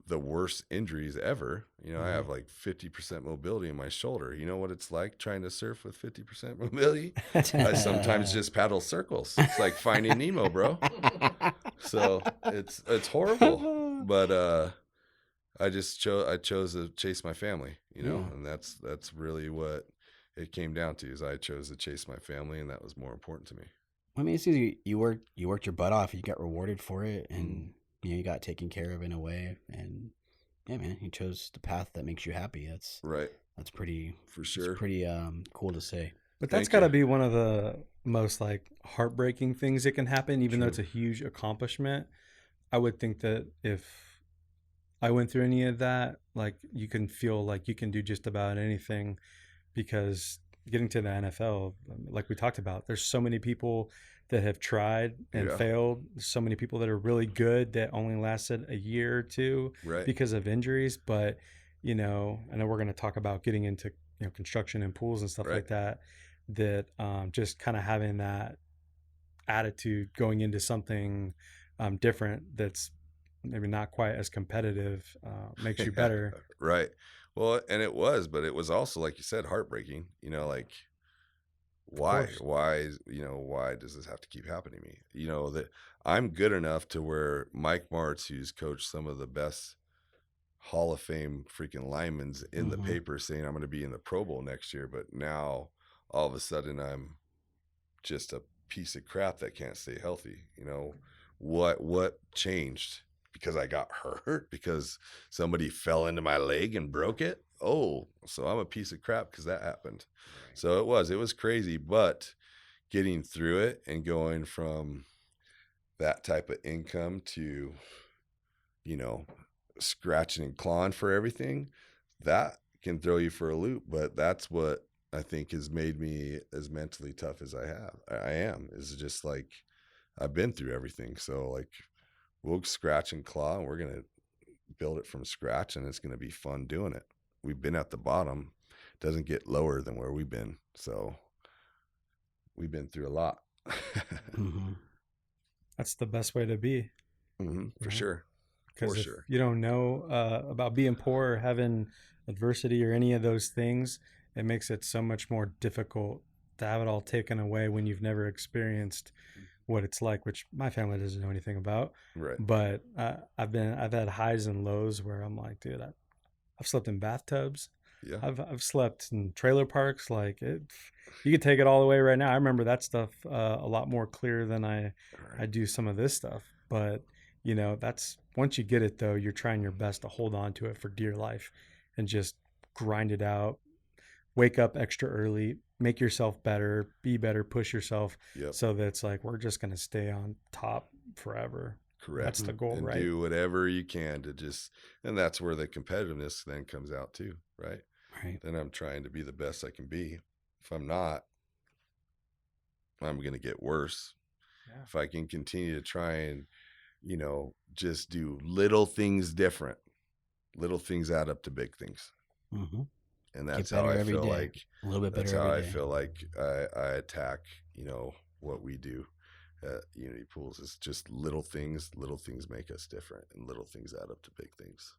the worst injuries ever. I have like 50% mobility in my shoulder. You know what it's like trying to surf with 50% mobility? I sometimes just paddle circles. It's like Finding Nemo, bro. So it's horrible. But I chose to chase my family, and that's really what it came down to, is I chose to chase my family, and that was more important to me. I mean, it's easy. You worked your butt off. You got rewarded for it, and you got taken care of in a way. And yeah, man, you chose the path that makes you happy. That's pretty, for sure. It's pretty cool to say. But that's got to be one of the most like heartbreaking things that can happen, even though it's a huge accomplishment. I would think that if I went through any of that, like you can feel like you can do just about anything, because getting to the NFL, like we talked about, there's so many people that have tried and failed. There's so many people that are really good that only lasted a year or two because of injuries. But, I know we're going to talk about getting into, construction and pools and stuff like that, just kind of having that attitude going into something different that's maybe not quite as competitive makes you better. Right. Well, and it was, but it was also, like you said, heartbreaking, like why does this have to keep happening to me? That I'm good enough to where Mike Martz, who's coached some of the best Hall of Fame freaking linemen in the paper, saying I'm going to be in the Pro Bowl next year. But now all of a sudden I'm just a piece of crap that can't stay healthy. What changed? Because I got hurt, because somebody fell into my leg and broke it. Oh, so I'm a piece of crap because that happened. Right. So it was crazy, but getting through it and going from that type of income to, scratching and clawing for everything, that can throw you for a loop. But that's what I think has made me as mentally tough as I am, is just like, I've been through everything. So like, we'll scratch and claw, and we're going to build it from scratch, and it's going to be fun doing it. We've been at the bottom. It doesn't get lower than where we've been. So we've been through a lot. That's the best way to be. For sure. Because if you don't know about being poor or having adversity or any of those things, it makes it so much more difficult to have it all taken away when you've never experienced what it's like, which my family doesn't know anything about. Right. But I've had highs and lows where I'm like, dude, I've slept in bathtubs. Yeah. I've slept in trailer parks. Like you could take it all away right now. I remember that stuff a lot more clear than I do some of this stuff. But that's, once you get it though, you're trying your best to hold on to it for dear life and just grind it out. Wake up extra early, make yourself better, be better, push yourself. So that it's like, we're just going to stay on top forever. Correct. That's the goal, and right? Do whatever you can to and that's where the competitiveness then comes out too, right? Right. Then I'm trying to be the best I can be. If I'm not, I'm going to get worse. Yeah. If I can continue to try and, just do little things different, little things add up to big things. And that's how I feel like a little bit better. That's how I feel like I attack, what we do at Unity Pools is just little things. Little things make us different, and little things add up to big things.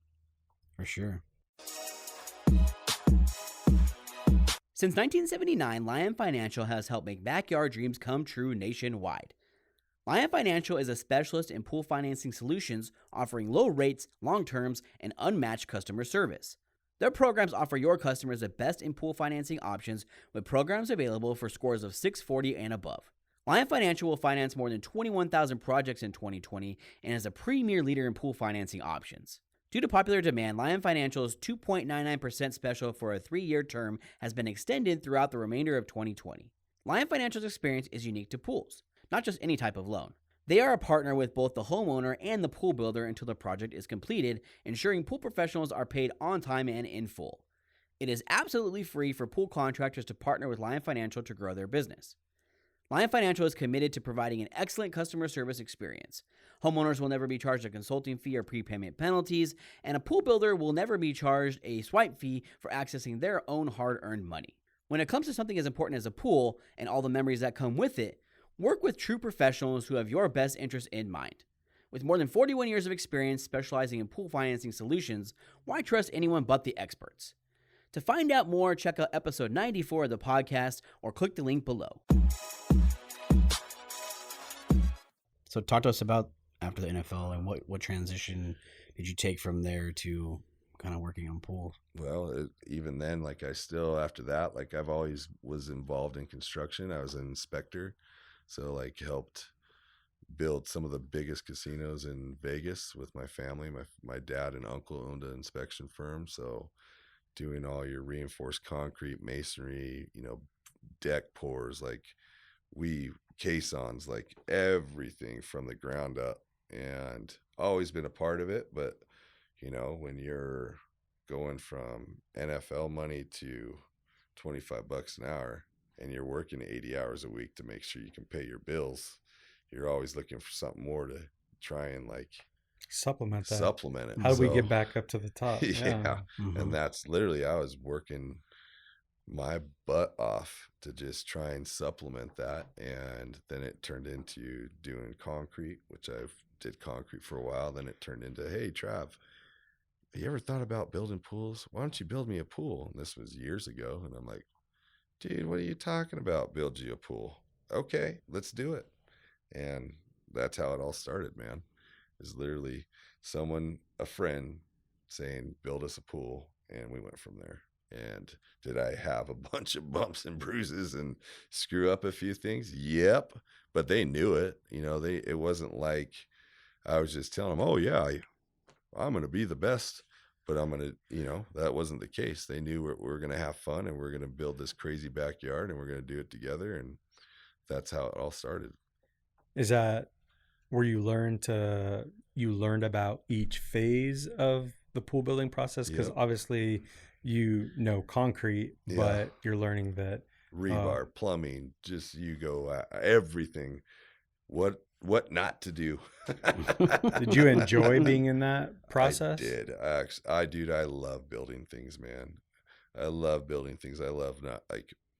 For sure. Since 1979, Lion Financial has helped make backyard dreams come true nationwide. Lion Financial is a specialist in pool financing solutions, offering low rates, long terms, and unmatched customer service. Their programs offer your customers the best in pool financing options, with programs available for scores of 640 and above. Lion Financial will finance more than 21,000 projects in 2020 and is a premier leader in pool financing options. Due to popular demand, Lion Financial's 2.99% special for a 3-year term has been extended throughout the remainder of 2020. Lion Financial's experience is unique to pools, not just any type of loan. They are a partner with both the homeowner and the pool builder until the project is completed, ensuring pool professionals are paid on time and in full. It is absolutely free for pool contractors to partner with Lion Financial to grow their business. Lion Financial is committed to providing an excellent customer service experience. Homeowners will never be charged a consulting fee or prepayment penalties, and a pool builder will never be charged a swipe fee for accessing their own hard-earned money. When it comes to something as important as a pool and all the memories that come with it, work with true professionals who have your best interest in mind. With more than 41 years of experience specializing in pool financing solutions, why trust anyone but the experts? To find out more, check out episode 94 of the podcast or click the link below. So talk to us about after the NFL and what transition did you take from there to kind of working on pools? Well, even then, like after that, like I've always was involved in construction. I was an inspector. So like helped build some of the biggest casinos in Vegas with my family. My dad and uncle owned an inspection firm, so doing all your reinforced concrete, masonry, deck pours, like caissons, like everything from the ground up, and always been a part of it. But when you're going from NFL money to $25 an hour and you're working 80 hours a week to make sure you can pay your bills, you're always looking for something more to try and supplement it. How do we get back up to the top? Yeah. And that's literally, I was working my butt off to just try and supplement that. And then it turned into doing concrete, which I've did concrete for a while. Then it turned into, hey, Trav, you ever thought about building pools? Why don't you build me a pool? And this was years ago. And I'm like, dude, what are you talking about? Build you a pool. Okay, let's do it. And that's how it all started, man. Is literally a friend saying, build us a pool. And we went from there. And did I have a bunch of bumps and bruises and screw up a few things? Yep. But they knew it. It wasn't like I was just telling them, oh yeah, I'm going to be the best, but I'm going to, that wasn't the case. They knew we're going to have fun and we're going to build this crazy backyard and we're going to do it together. And that's how it all started. Is that where you learned about each phase of the pool building process? Because obviously concrete, but you're learning that rebar, plumbing, just everything, what not to do. Did you enjoy being in that process? I did. I love building things, man. I love building things. I love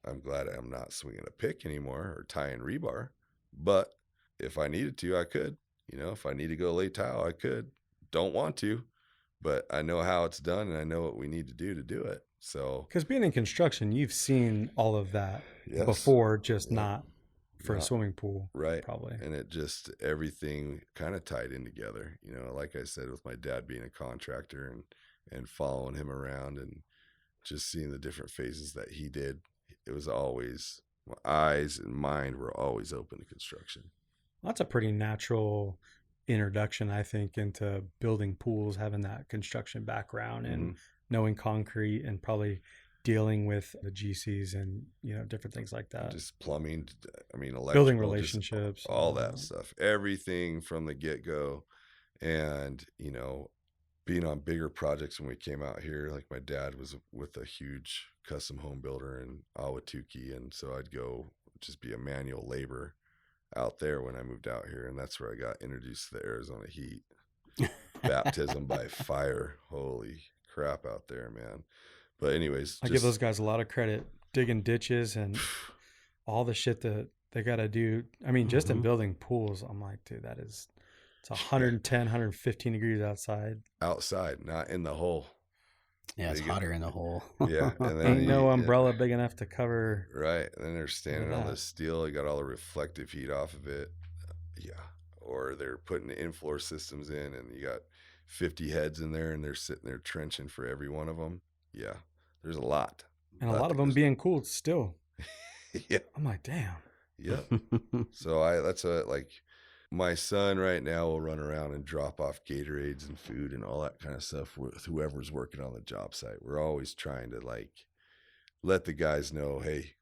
I'm glad I'm not swinging a pick anymore or tying rebar, but if I needed to, I could. If I need to go lay tile, I could. Don't want to, but I know how it's done and I know what we need to do it. So, because being in construction, you've seen all of that before, just not for a swimming pool, right? Probably. And it just, everything kind of tied in together. Like I said, with my dad being a contractor and following him around and just seeing the different phases that he did, it was always, my eyes and mind were always open to construction. That's a pretty natural introduction, I think, into building pools, having that construction background and knowing concrete and probably dealing with the GCs and, different things like that. Just plumbing, electrical, building relationships, all that stuff, everything from the get-go. And, being on bigger projects when we came out here, like my dad was with a huge custom home builder in Ahwatukee. And so I'd go just be a manual labor out there when I moved out here. And that's where I got introduced to the Arizona heat. Baptism by fire. Holy crap out there, man. But anyways, I give those guys a lot of credit, digging ditches and all the shit that they got to do. Just in building pools, I'm like, dude, it's 110, 115 degrees outside. Outside, not in the hole. Yeah, it's hotter in the hole. Yeah. And then ain't no umbrella big enough to cover. Right. And then they're standing on the steel. You got all the reflective heat off of it. Yeah. Or they're putting the in-floor systems in and you got 50 heads in there and they're sitting there trenching for every one of them. Yeah. There's a lot. And a lot of them being cooled still. Yeah. I'm like, damn. Yep. So my son right now will run around and drop off Gatorades and food and all that kind of stuff with whoever's working on the job site. We're always trying to let the guys know, hey,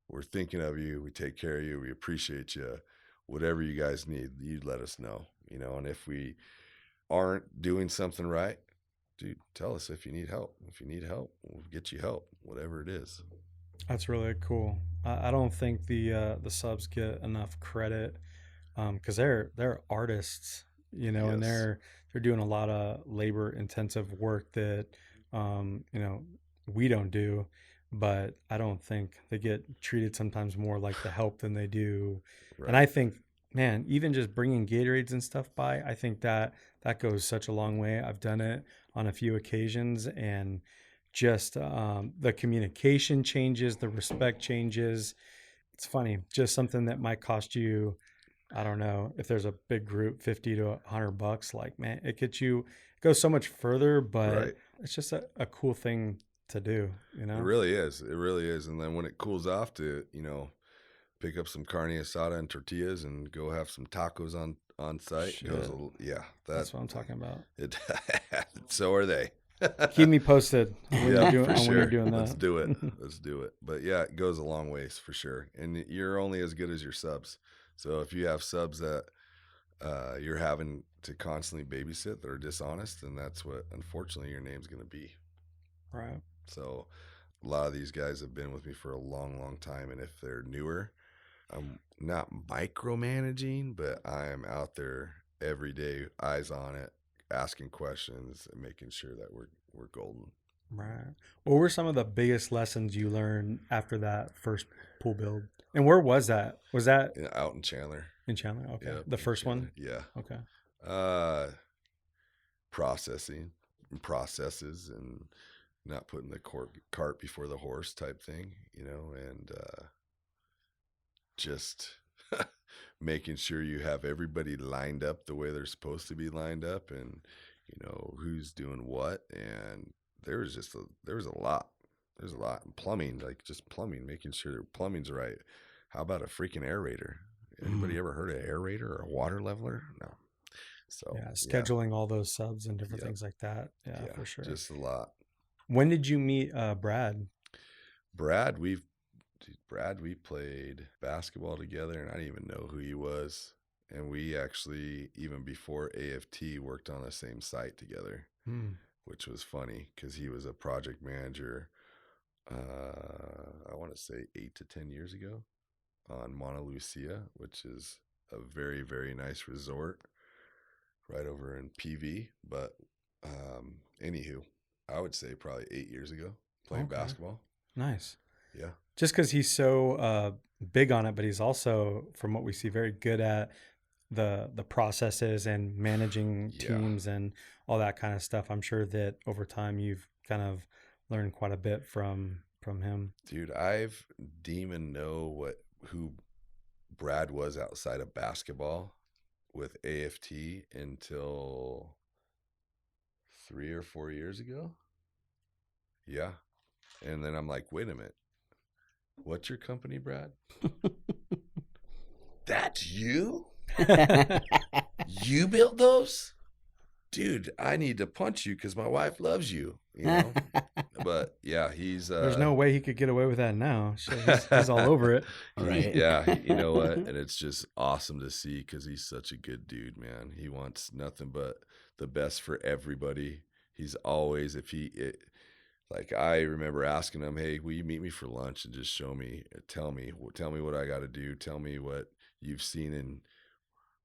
we're thinking of you. We take care of you. We appreciate you. Whatever you guys need, you let us know, and if we aren't doing something right, dude, tell us if you need help. If you need help, we'll get you help, whatever it is. That's really cool. I don't think the subs get enough credit. Because they're artists, and they're doing a lot of labor intensive work that we don't do, but I don't think they get treated sometimes more like the help than they do. Right. And I think, man, even just bringing Gatorades and stuff by, I think that goes such a long way. I've done it on a few occasions, and just the communication changes, the respect changes. It's funny, just something that might cost you, I don't know, if there's a big group, $50 to $100, like, man, it goes so much further, but it's just a cool thing to do, It really is. It really is. And then when it cools off to, pick up some carne asada and tortillas and go have some tacos on site. Shit. That's what I'm talking about. So are they. Keep me posted when Yeah, you're for when sure. you're doing that. Let's do it. Let's do it. But yeah, it goes a long ways for sure. And you're only as good as your subs. So if you have subs that you're having to constantly babysit that are dishonest, then that's what, unfortunately, your name's going to be. Right. So a lot of these guys have been with me for a long, long time. And if they're newer, I'm not micromanaging, but I'm out there every day, eyes on it, asking questions and making sure that we're golden. Right. What were some of the biggest lessons you learned after that first pool build? And where was that? Was that Out in Chandler? in Chandler? Okay. Yep, The first one? Yeah. Okay. Processes and not putting the cart before the horse type thing, and just making sure you have everybody lined up the way they're supposed to be lined up, and who's doing what. And there's a lot. There's a lot in plumbing, like just plumbing, making sure their plumbing's right. How about a freaking aerator? Anybody ever heard of an aerator or a water leveler? No. So Yeah, scheduling all those subs and different things like that. Yeah, for sure. Just a lot. When did you meet Brad? Brad, we played basketball together, and I didn't even know who he was. And we actually, even before AFT, worked on the same site together, which was funny because he was a project manager, I want to say 8 to 10 years ago on Mauna Lucia, which is a very, very nice resort right over in PV. But anywho, I would say probably 8 years ago playing basketball. Nice. Yeah. Just because he's so big on it, but he's also, from what we see, very good at the processes and managing teams and all that kind of stuff. I'm sure that over time you've kind of learned quite a bit from him. Dude, I've didn't even know who Brad was outside of basketball with AFT until 3 or 4 years ago. Yeah. And then I'm like, wait a minute. What's your company, Brad? That's you? You built those? Dude, I need to punch you because my wife loves you, But yeah, he's there's no way he could get away with that now. He's all over it. Right. Yeah, you know what? And it's just awesome to see because he's such a good dude, man. He wants nothing but the best for everybody. He's always, like I remember asking him, hey, will you meet me for lunch and just tell me what I got to do. Tell me what you've seen in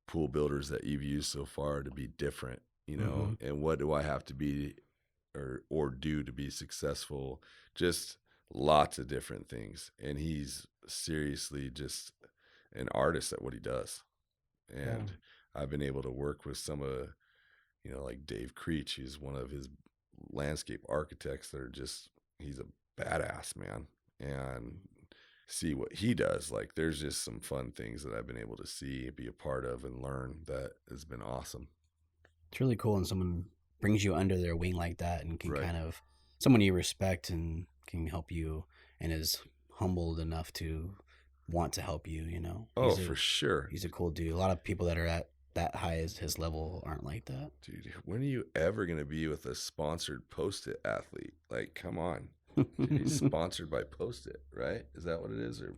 pool builders that you've used so far to be different, and what do I have to be or do to be successful? Just lots of different things. And he's seriously just an artist at what he does. And I've been able to work with some of, like Dave Creech. He's one of his landscape architects that are he's a badass, man. And see what he does. Like there's just some fun things that I've been able to see, be a part of, and learn that has been awesome. It's really cool when someone brings you under their wing like that and can kind of, someone you respect and can help you and is humbled enough to want to help you, Oh, for sure. He's a cool dude. A lot of people that are at that high as his level aren't like that. Dude, when are you ever going to be with a sponsored Post-it athlete? Like, come on. Dude, he's sponsored by Post-it, right? Is that what it is? Or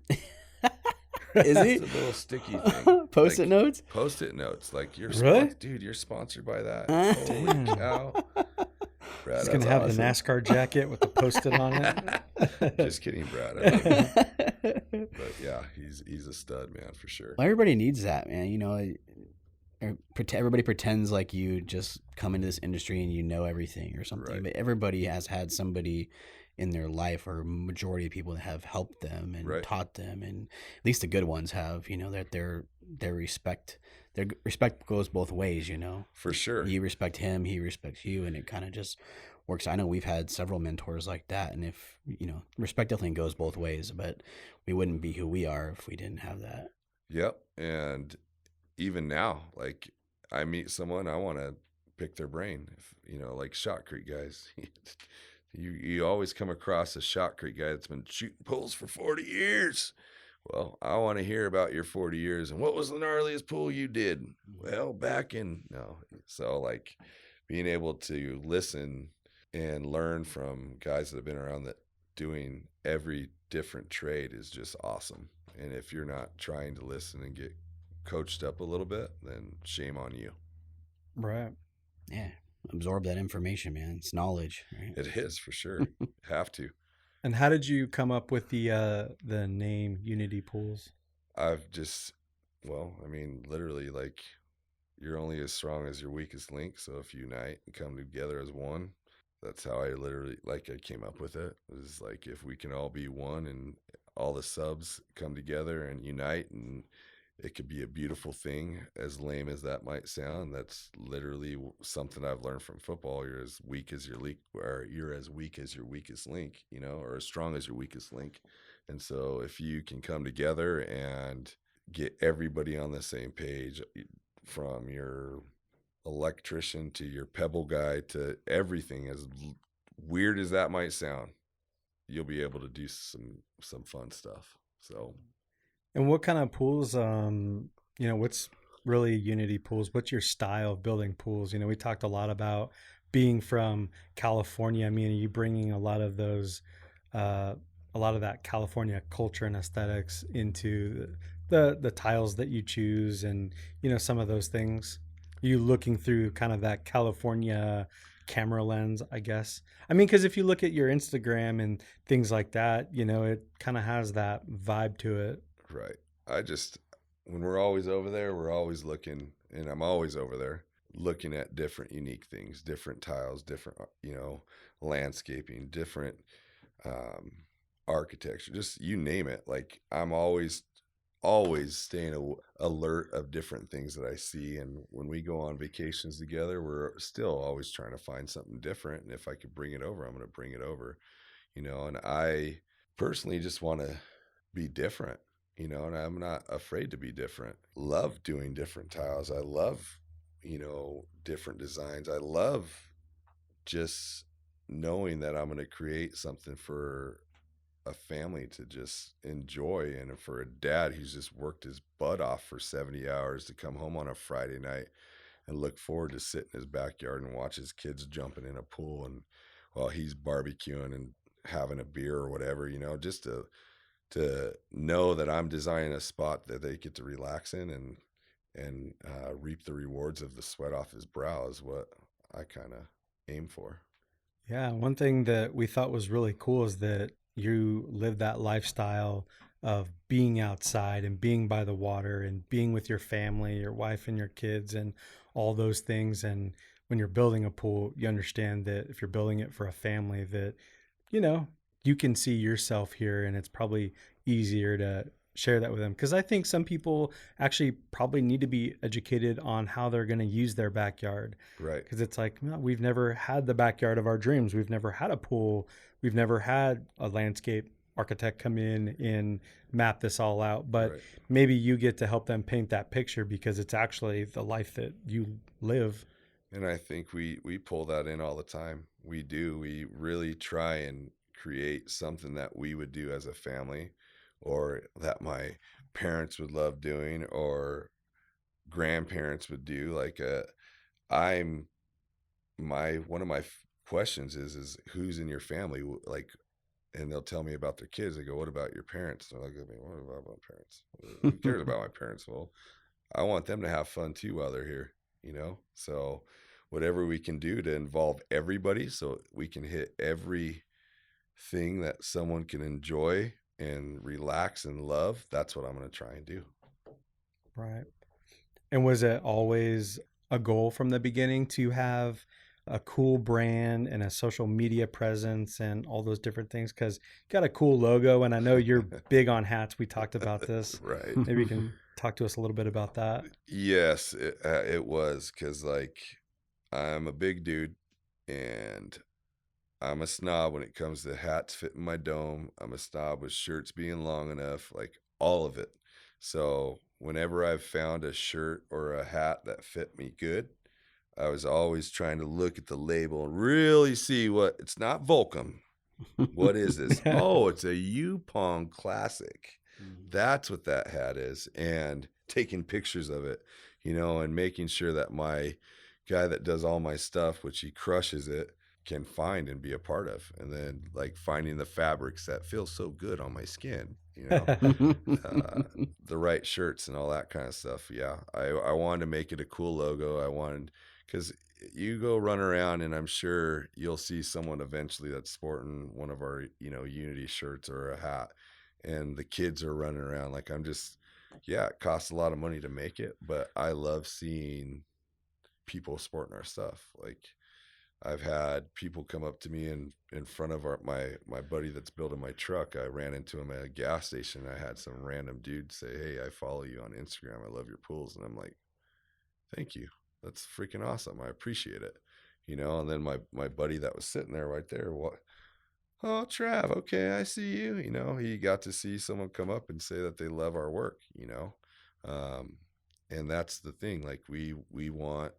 is he? It's a little sticky thing. Post-it notes? Post-it notes. Like you're really? Dude, you're sponsored by that. Holy cow. Brad, he's going to have the NASCAR jacket with the Post-it on it. Just kidding, Brad. I love you. But yeah, he's a stud, man, for sure. Well, everybody needs that, man. Everybody pretends like you just come into this industry and you know everything or something. Right. But everybody has had somebody in their life, or majority of people that have helped them and taught them, and at least the good ones have, that their respect goes both ways, For sure. You respect him, he respects you, and it kind of just works. I know we've had several mentors like that, and if respect definitely goes both ways, but we wouldn't be who we are if we didn't have that. Yep. And even now, like I meet someone, I want to pick their brain, like Shot Creek guys. You always come across a Shot Creek guy that's been shooting pools for 40 years. Well, I want to hear about your 40 years and what was the gnarliest pool you did? Well, back in, no. So like being able to listen and learn from guys that have been around that doing every different trade is just awesome. And if you're not trying to listen and get coached up a little bit, then shame on you. Right. Yeah. Absorb that information, man. It's knowledge, right? It is for sure. Have to. And how did you come up with the name Unity Pools? I've just, well, I mean, literally, like, you're only as strong as your weakest link. So if you unite and come together as one, that's how I literally, like, I came up with it. It was like, if we can all be one and all the subs come together and unite, and it could be a beautiful thing, as lame as that might sound. That's literally something I've learned from football. You're as weak as your link, or you're as weak as your weakest link, you know, or as strong as your weakest link. And so if you can come together and get everybody on the same page, from your electrician to your pebble guy to everything, as weird as that might sound, you'll be able to do some fun stuff. So, And what kind of pools, what's really Unity Pools? What's your style of building pools? We talked a lot about being from California. I mean, are you bringing a lot of those, a lot of that California culture and aesthetics into the tiles that you choose and, some of those things? Are you looking through kind of that California camera lens, I guess? I mean, because if you look at your Instagram and things like that, it kind of has that vibe to it. right. When we're always over there, we're always looking, and I'm always over there looking at different unique things, different tiles, different, landscaping, different architecture, just you name it. Like I'm always staying alert of different things that I see. And when we go on vacations together, we're still always trying to find something different. And if I could bring it over, I'm going to bring it over, and I personally just want to be different. And I'm not afraid to be different. Love doing different tiles. I love, different designs. I love just knowing that I'm going to create something for a family to just enjoy, and for a dad who's just worked his butt off for 70 hours to come home on a Friday night and look forward to sit in his backyard and watch his kids jumping in a pool and while he's barbecuing and having a beer or whatever, just to know that I'm designing a spot that they get to relax in and reap the rewards of the sweat off his brow is what I kind of aim for. Yeah, one thing that we thought was really cool is that you live that lifestyle of being outside and being by the water and being with your family, your wife and your kids and all those things. And when you're building a pool, you understand that if you're building it for a family that, you can see yourself here, and it's probably easier to share that with them. Because I think some people actually probably need to be educated on how they're going to use their backyard. Right. Because it's like, well, we've never had the backyard of our dreams. We've never had a pool. We've never had a landscape architect come in and map this all out. But Right. maybe you get to help them paint that picture because it's actually the life that you live. And I think we pull that in all the time. We do. We really try and create something that we would do as a family, or that my parents would love doing, or grandparents would do. Like one of my questions is who's in your family? Like, and they'll tell me about their kids. I go, what about your parents? They're like, what about my parents? Who cares about my parents? Well, I want them to have fun too while they're here, So whatever we can do to involve everybody so we can hit every thing that someone can enjoy and relax and love, that's what I'm going to try and do. Right. And was it always a goal from the beginning to have a cool brand and a social media presence and all those different things? Because you got a cool logo, and I know you're big on hats. We talked about this. Right. Maybe you can talk to us a little bit about that. Yes, it was, because like I'm a big dude and I'm a snob when it comes to hats fitting my dome. I'm a snob with shirts being long enough, like all of it. So whenever I've found a shirt or a hat that fit me good, I was always trying to look at the label and really see it's not Volcom. What is this? Oh, it's a Yupong Classic. That's what that hat is. And taking pictures of it, you know, and making sure that my guy that does all my stuff, which he crushes it, can find and be a part of. And then like finding the fabrics that feel so good on my skin, you know, the right shirts and all that kind of stuff. Yeah. I wanted to make it a cool logo. Because you go run around and I'm sure you'll see someone eventually that's sporting one of our, you know, Unity shirts or a hat, and the kids are running around. Like it costs a lot of money to make it, but I love seeing people sporting our stuff. Like I've had people come up to me in front of my buddy that's building my truck. I ran into him at a gas station. I had some random dude say, "Hey, I follow you on Instagram. I love your pools." And I'm like, "Thank you. That's freaking awesome. I appreciate it." You know, and then my buddy that was sitting there right there, "Oh, Trav, okay, I see you." You know, he got to see someone come up and say that they love our work, you know. And that's the thing. Like we want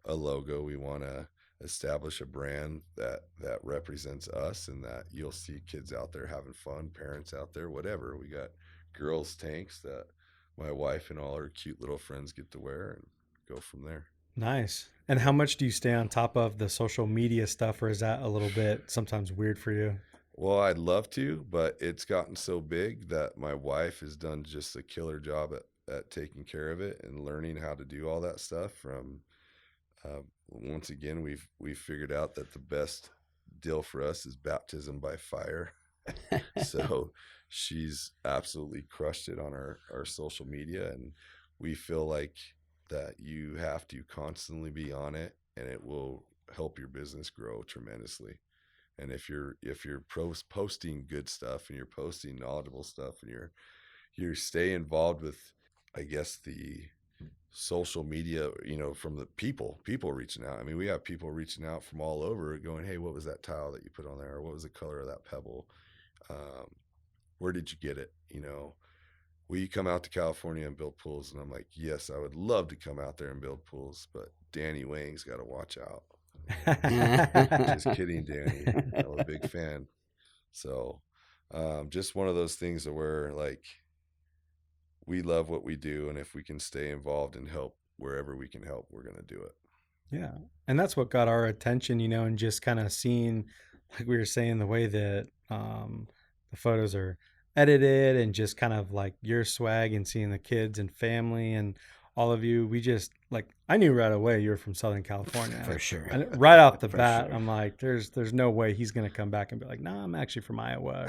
a logo. We want to establish a brand that represents us, and that you'll see kids out there having fun, parents out there, whatever. We got girls tanks that my wife and all her cute little friends get to wear, and go from there. Nice. And how much do you stay on top of the social media stuff, or is that a little bit sometimes weird for you? Well, I'd love to, but it's gotten so big that my wife has done just a killer job at taking care of it and learning how to do all that stuff. From once again, we've figured out that the best deal for us is baptism by fire. So she's absolutely crushed it on our social media, and we feel like that you have to constantly be on it, and it will help your business grow tremendously. And if you're posting good stuff and you're posting knowledgeable stuff and you stay involved with, I guess, the social media, you know, from the people reaching out. I mean, we have people reaching out from all over going, "Hey, what was that tile that you put on there? Or what was the color of that pebble? Where did you get it? You know, will you come out to California and build pools?" And I'm like, "Yes, I would love to come out there and build pools, but Danny Wang's got to watch out." Just kidding, Danny. I'm a big fan. So just one of those things where like we love what we do, and if we can stay involved and help wherever we can help, we're going to do it. Yeah. And that's what got our attention, you know, and just kind of seeing, like we were saying, the way that the photos are edited, and just kind of like your swag, and seeing the kids and family and all of you. We just, like, I knew right away you were from Southern California. For sure. And right off the For bat, sure. I'm like, there's no way he's going to come back and be like, "No, I'm actually from Iowa."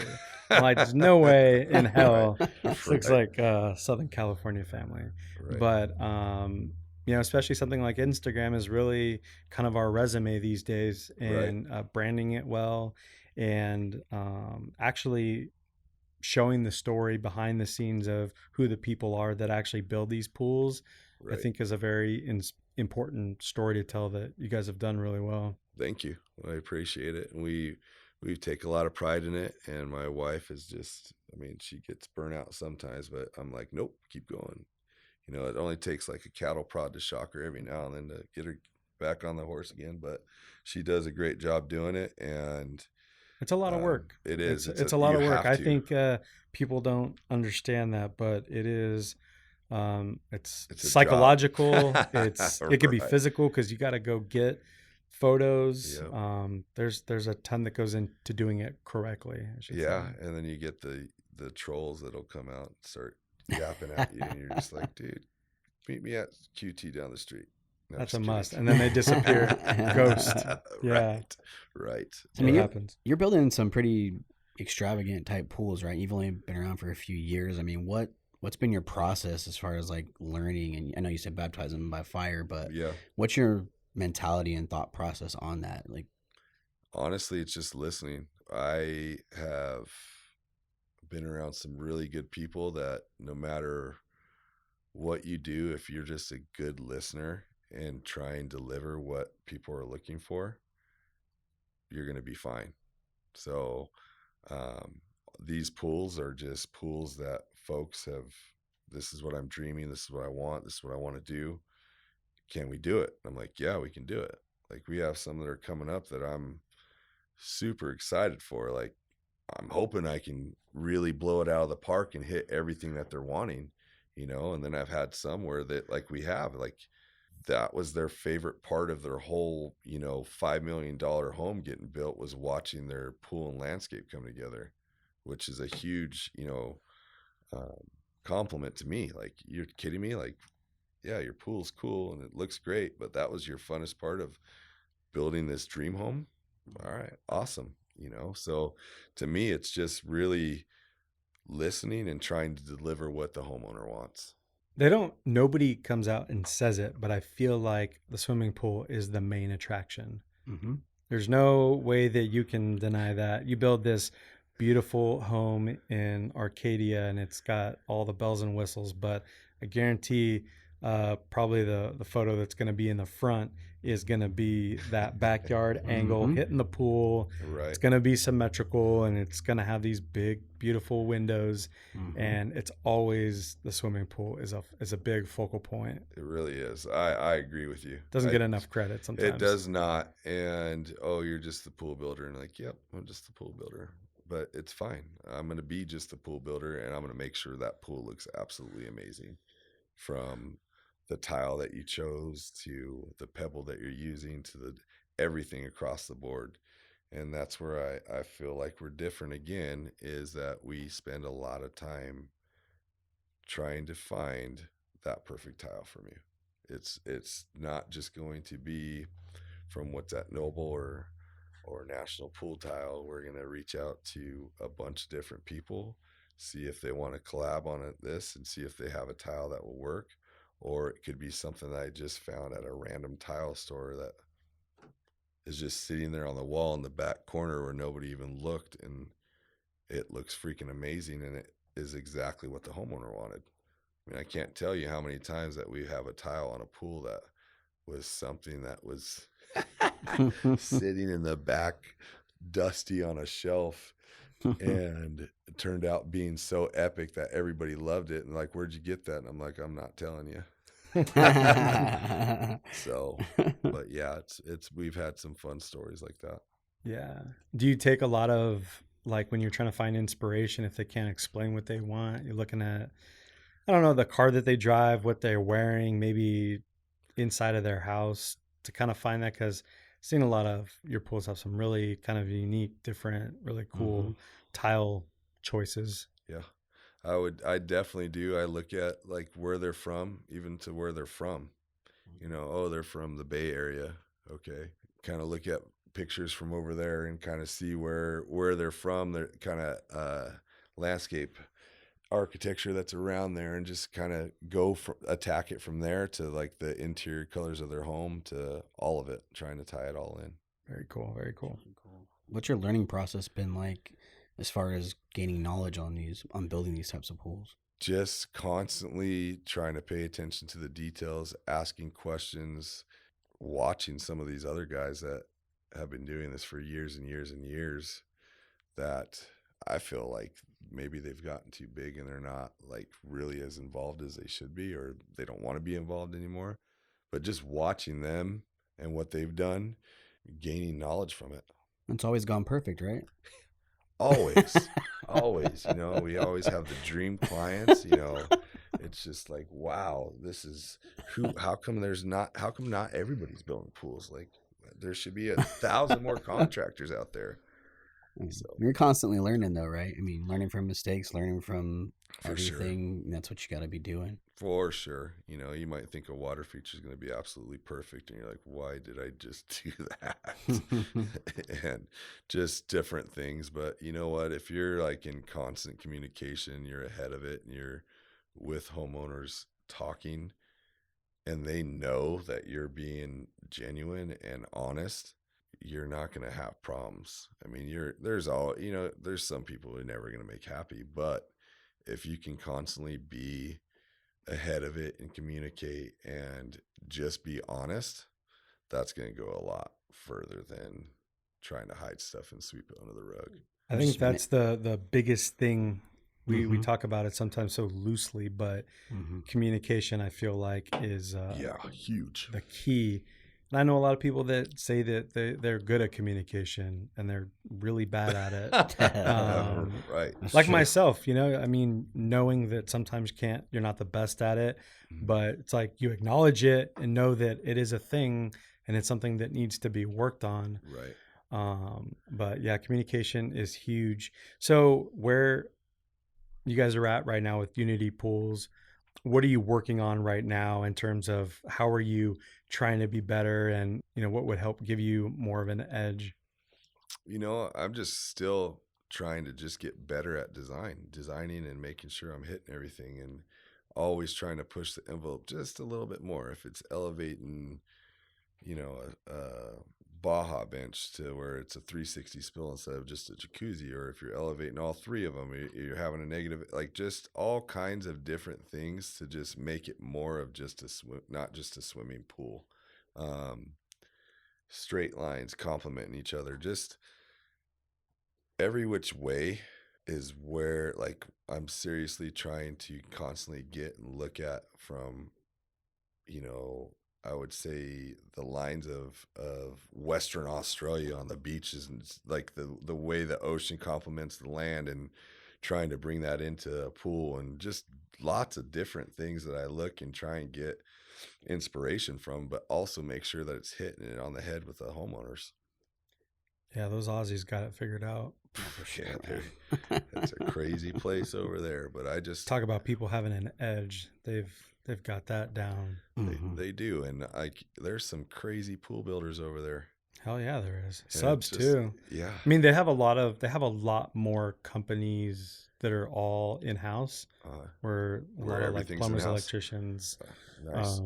I'm like, there's no way in hell. This looks like a Southern California family. Right. But, you know, especially something like Instagram is really kind of our resume these days, and branding it well, and actually showing the story behind the scenes of who the people are that actually build these pools. I think is a very important story to tell that you guys have done really well. Thank you. I appreciate it. We take a lot of pride in it, and my wife is just, I mean, she gets burnt out sometimes, but I'm like, "Nope, keep going." You know, it only takes like a cattle prod to shock her every now and then to get her back on the horse again, but she does a great job doing it, and it's a lot of work. It is. It's a lot of work. I think people don't understand that, but it is. It's psychological. It could be physical, because you got to go get photos. Yep. There's a ton that goes into doing it correctly. Yeah, and then you get the trolls that'll come out and start yapping at you, and you're just like, "Dude, meet me at QT down the street." No, that's a must. And then they disappear. Ghost. Yeah. Right. I mean, happens. You're building some pretty extravagant type pools, right? You've only been around for a few years. I mean, what's been your process as far as like learning? And I know you said baptism by fire, but yeah, what's your mentality and thought process on that? Like, honestly, it's just listening. I have been around some really good people that no matter what you do, if you're just a good listener and try and deliver what people are looking for, you're going to be fine. So these pools are just pools that folks have, "This is what I'm dreaming. This is what I want. This is what I want to do. Can we do it?" I'm like, "Yeah, we can do it." Like we have some that are coming up that I'm super excited for. Like I'm hoping I can really blow it out of the park and hit everything that they're wanting, you know. And then I've had some where that, like we have, like that was their favorite part of their whole, you know, $5 million home getting built was watching their pool and landscape come together, which is a huge, you know, compliment to me. Like, you're kidding me? Like, yeah, your pool's cool and it looks great, but that was your funnest part of building this dream home. All right, awesome. You know, so to me, it's just really listening and trying to deliver what the homeowner wants. Nobody comes out and says it, but I feel like the swimming pool is the main attraction. Mm-hmm. There's no way that you can deny that. You build this beautiful home in Arcadia and it's got all the bells and whistles, but I guarantee probably the photo that's going to be in the front is going to be that backyard angle hitting the pool. Right. It's going to be symmetrical and it's going to have these big, beautiful windows. And it's always the swimming pool is a big focal point. It really is. I agree with you. Doesn't get enough credit sometimes. It does not. And, oh, you're just the pool builder. And like, yep, I'm just the pool builder. But it's fine. I'm going to be just the pool builder, and I'm going to make sure that pool looks absolutely amazing, from the tile that you chose to the pebble that you're using to the everything across the board. And that's where I feel like we're different again, is that we spend a lot of time trying to find that perfect tile from you. It's not just going to be from what's at Noble or National Pool Tile. We're going to reach out to a bunch of different people, see if they want to collab on this and see if they have a tile that will work. Or it could be something that I just found at a random tile store that is just sitting there on the wall in the back corner where nobody even looked, and it looks freaking amazing, and it is exactly what the homeowner wanted. I mean, I can't tell you how many times that we have a tile on a pool that was something that was sitting in the back, dusty on a shelf, and it turned out being so epic that everybody loved it. And like, where'd you get that? And I'm like, I'm not telling you. So, but yeah, it's we've had some fun stories like that. Yeah. Do you take a lot of, like, when you're trying to find inspiration, if they can't explain what they want, you're looking at, I don't know, the car that they drive, what they're wearing, maybe inside of their house, to kind of find that? Because I've seen a lot of your pools have some really kind of unique, different, really cool tile choices. Yeah, I definitely do. I look at like where they're from, even to where they're from. You know, oh, they're from the Bay Area. Okay. Kind of look at pictures from over there and kind of see where they're from, their kind of landscape architecture that's around there, and just kind of attack it from there to like the interior colors of their home to all of it, trying to tie it all in. Very cool. Very cool. What's your learning process been like as far as gaining knowledge on building these types of pools? Just constantly trying to pay attention to the details, asking questions, watching some of these other guys that have been doing this for years and years and years, that I feel like maybe they've gotten too big and they're not like really as involved as they should be, or they don't want to be involved anymore. But just watching them and what they've done, gaining knowledge from it. It's always gone perfect, right? Always. Always. You know, we always have the dream clients. You know, it's just like, wow, this is how come not everybody's building pools? Like, there should be 1,000 more contractors out there. So you're constantly learning, though, right? I mean, learning from mistakes, learning from everything. Sure. That's what you got to be doing. For sure. You know, you might think a water feature is going to be absolutely perfect, and you're like, why did I just do that? And just different things. But you know what? If you're like in constant communication, you're ahead of it, and you're with homeowners talking, and they know that you're being genuine and honest, you're not going to have problems. I mean, there's some people who are never going to make happy, but if you can constantly be ahead of it and communicate and just be honest, that's going to go a lot further than trying to hide stuff and sweep it under the rug. I think that's the biggest thing. We talk about it sometimes so loosely, but communication, I feel like, is huge. The key. And I know a lot of people that say that they're good at communication and they're really bad at it. Right. Like myself, I mean, knowing that sometimes you're not the best at it, but it's like you acknowledge it and know that it is a thing and it's something that needs to be worked on. Right. But yeah, communication is huge. So where you guys are at right now with Unity Pools, what are you working on right now in terms of how are you trying to be better, and what would help give you more of an edge? I'm just still trying to just get better at designing and making sure I'm hitting everything, and always trying to push the envelope just a little bit more. If it's elevating, a Baja bench to where it's a 360 spill instead of just a jacuzzi, or if you're elevating all three of them, you're having a negative, like just all kinds of different things to just make it more of just not just a swimming pool. Straight lines complementing each other, just every which way is where, like, I'm seriously trying to constantly get and look at from, I would say the lines of Western Australia on the beaches, and like the way the ocean complements the land, and trying to bring that into a pool, and just lots of different things that I look and try and get inspiration from, but also make sure that it's hitting it on the head with the homeowners. Yeah, those Aussies got it figured out. For sure. Yeah, it's a crazy place over there, but I just talk about people having an edge. They've got that down. They do, and there's some crazy pool builders over there. Hell yeah, there is. And Subs too. Yeah, I mean, they have a lot more companies that are all in house. Where a lot of like plumbers, electricians, nice.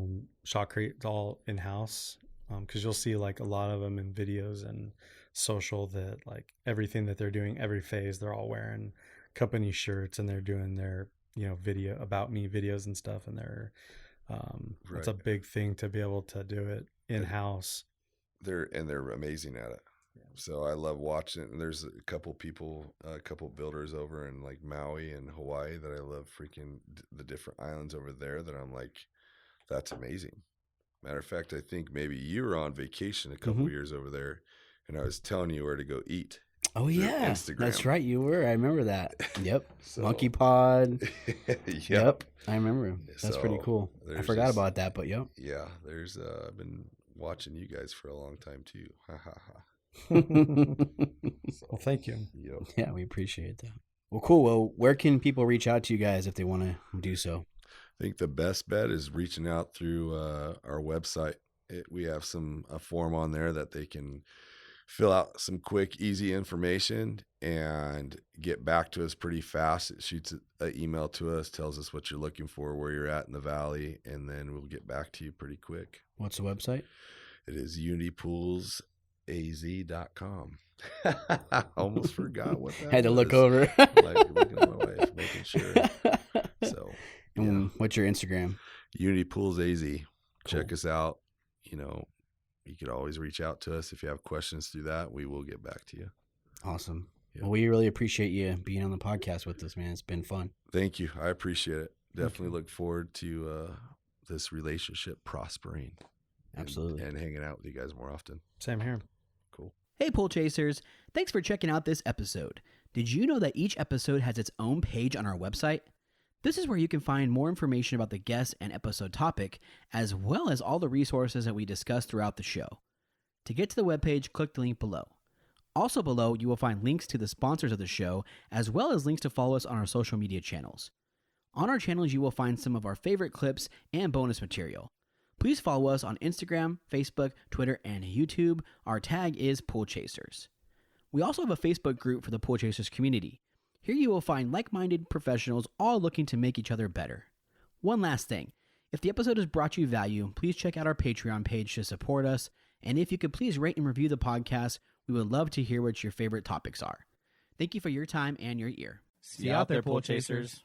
Shotcrete, all in house. Because you'll see like a lot of them in videos and social that like everything that they're doing, every phase, they're all wearing company shirts and they're doing their video about me videos and stuff, and they're it's a big thing to be able to do it in house. They're amazing at it. Yeah. So I love watching it. And there's a couple builders over in like Maui and Hawaii that I love, freaking the different islands over there, that I'm like, that's amazing. Matter of fact, I think maybe you were on vacation a couple years over there, and I was telling you where to go eat. Oh yeah, Instagram. That's right. You were. I remember that. Yep. Monkey Pod. Yep. I remember him. That's pretty cool. I forgot about that, but yep. Yeah. I've been watching you guys for a long time too. Ha ha ha. Well, thank you. Yep. Yeah, we appreciate that. Well, cool. Well, where can people reach out to you guys if they want to do so? I think the best bet is reaching out through our website. We have a form on there that they can fill out some quick, easy information and get back to us pretty fast. It shoots an email to us, tells us what you're looking for, where you're at in the valley, and then we'll get back to you pretty quick. What's the website? It is unitypoolsaz.com. I almost forgot what that Had to was. Look over. Like looking at my wife, making sure. So, and what's your Instagram? unitypoolsaz. Cool. Check us out. You could always reach out to us if you have questions through that. We will get back to you. Awesome. Yeah. Well, we really appreciate you being on the podcast with us, man. It's been fun. Thank you. I appreciate it. Definitely look forward to this relationship prospering. Absolutely. And hanging out with you guys more often. Same here. Cool. Hey, Pool Chasers. Thanks for checking out this episode. Did you know that each episode has its own page on our website? This is where you can find more information about the guest and episode topic, as well as all the resources that we discuss throughout the show. To get to the webpage, click the link below. Also below, you will find links to the sponsors of the show, as well as links to follow us on our social media channels. On our channels, you will find some of our favorite clips and bonus material. Please follow us on Instagram, Facebook, Twitter, and YouTube. Our tag is Pool Chasers. We also have a Facebook group for the Pool Chasers community. Here you will find like-minded professionals all looking to make each other better. One last thing. If the episode has brought you value, please check out our Patreon page to support us. And if you could please rate and review the podcast, we would love to hear what your favorite topics are. Thank you for your time and your ear. See you out there, Pool Chasers.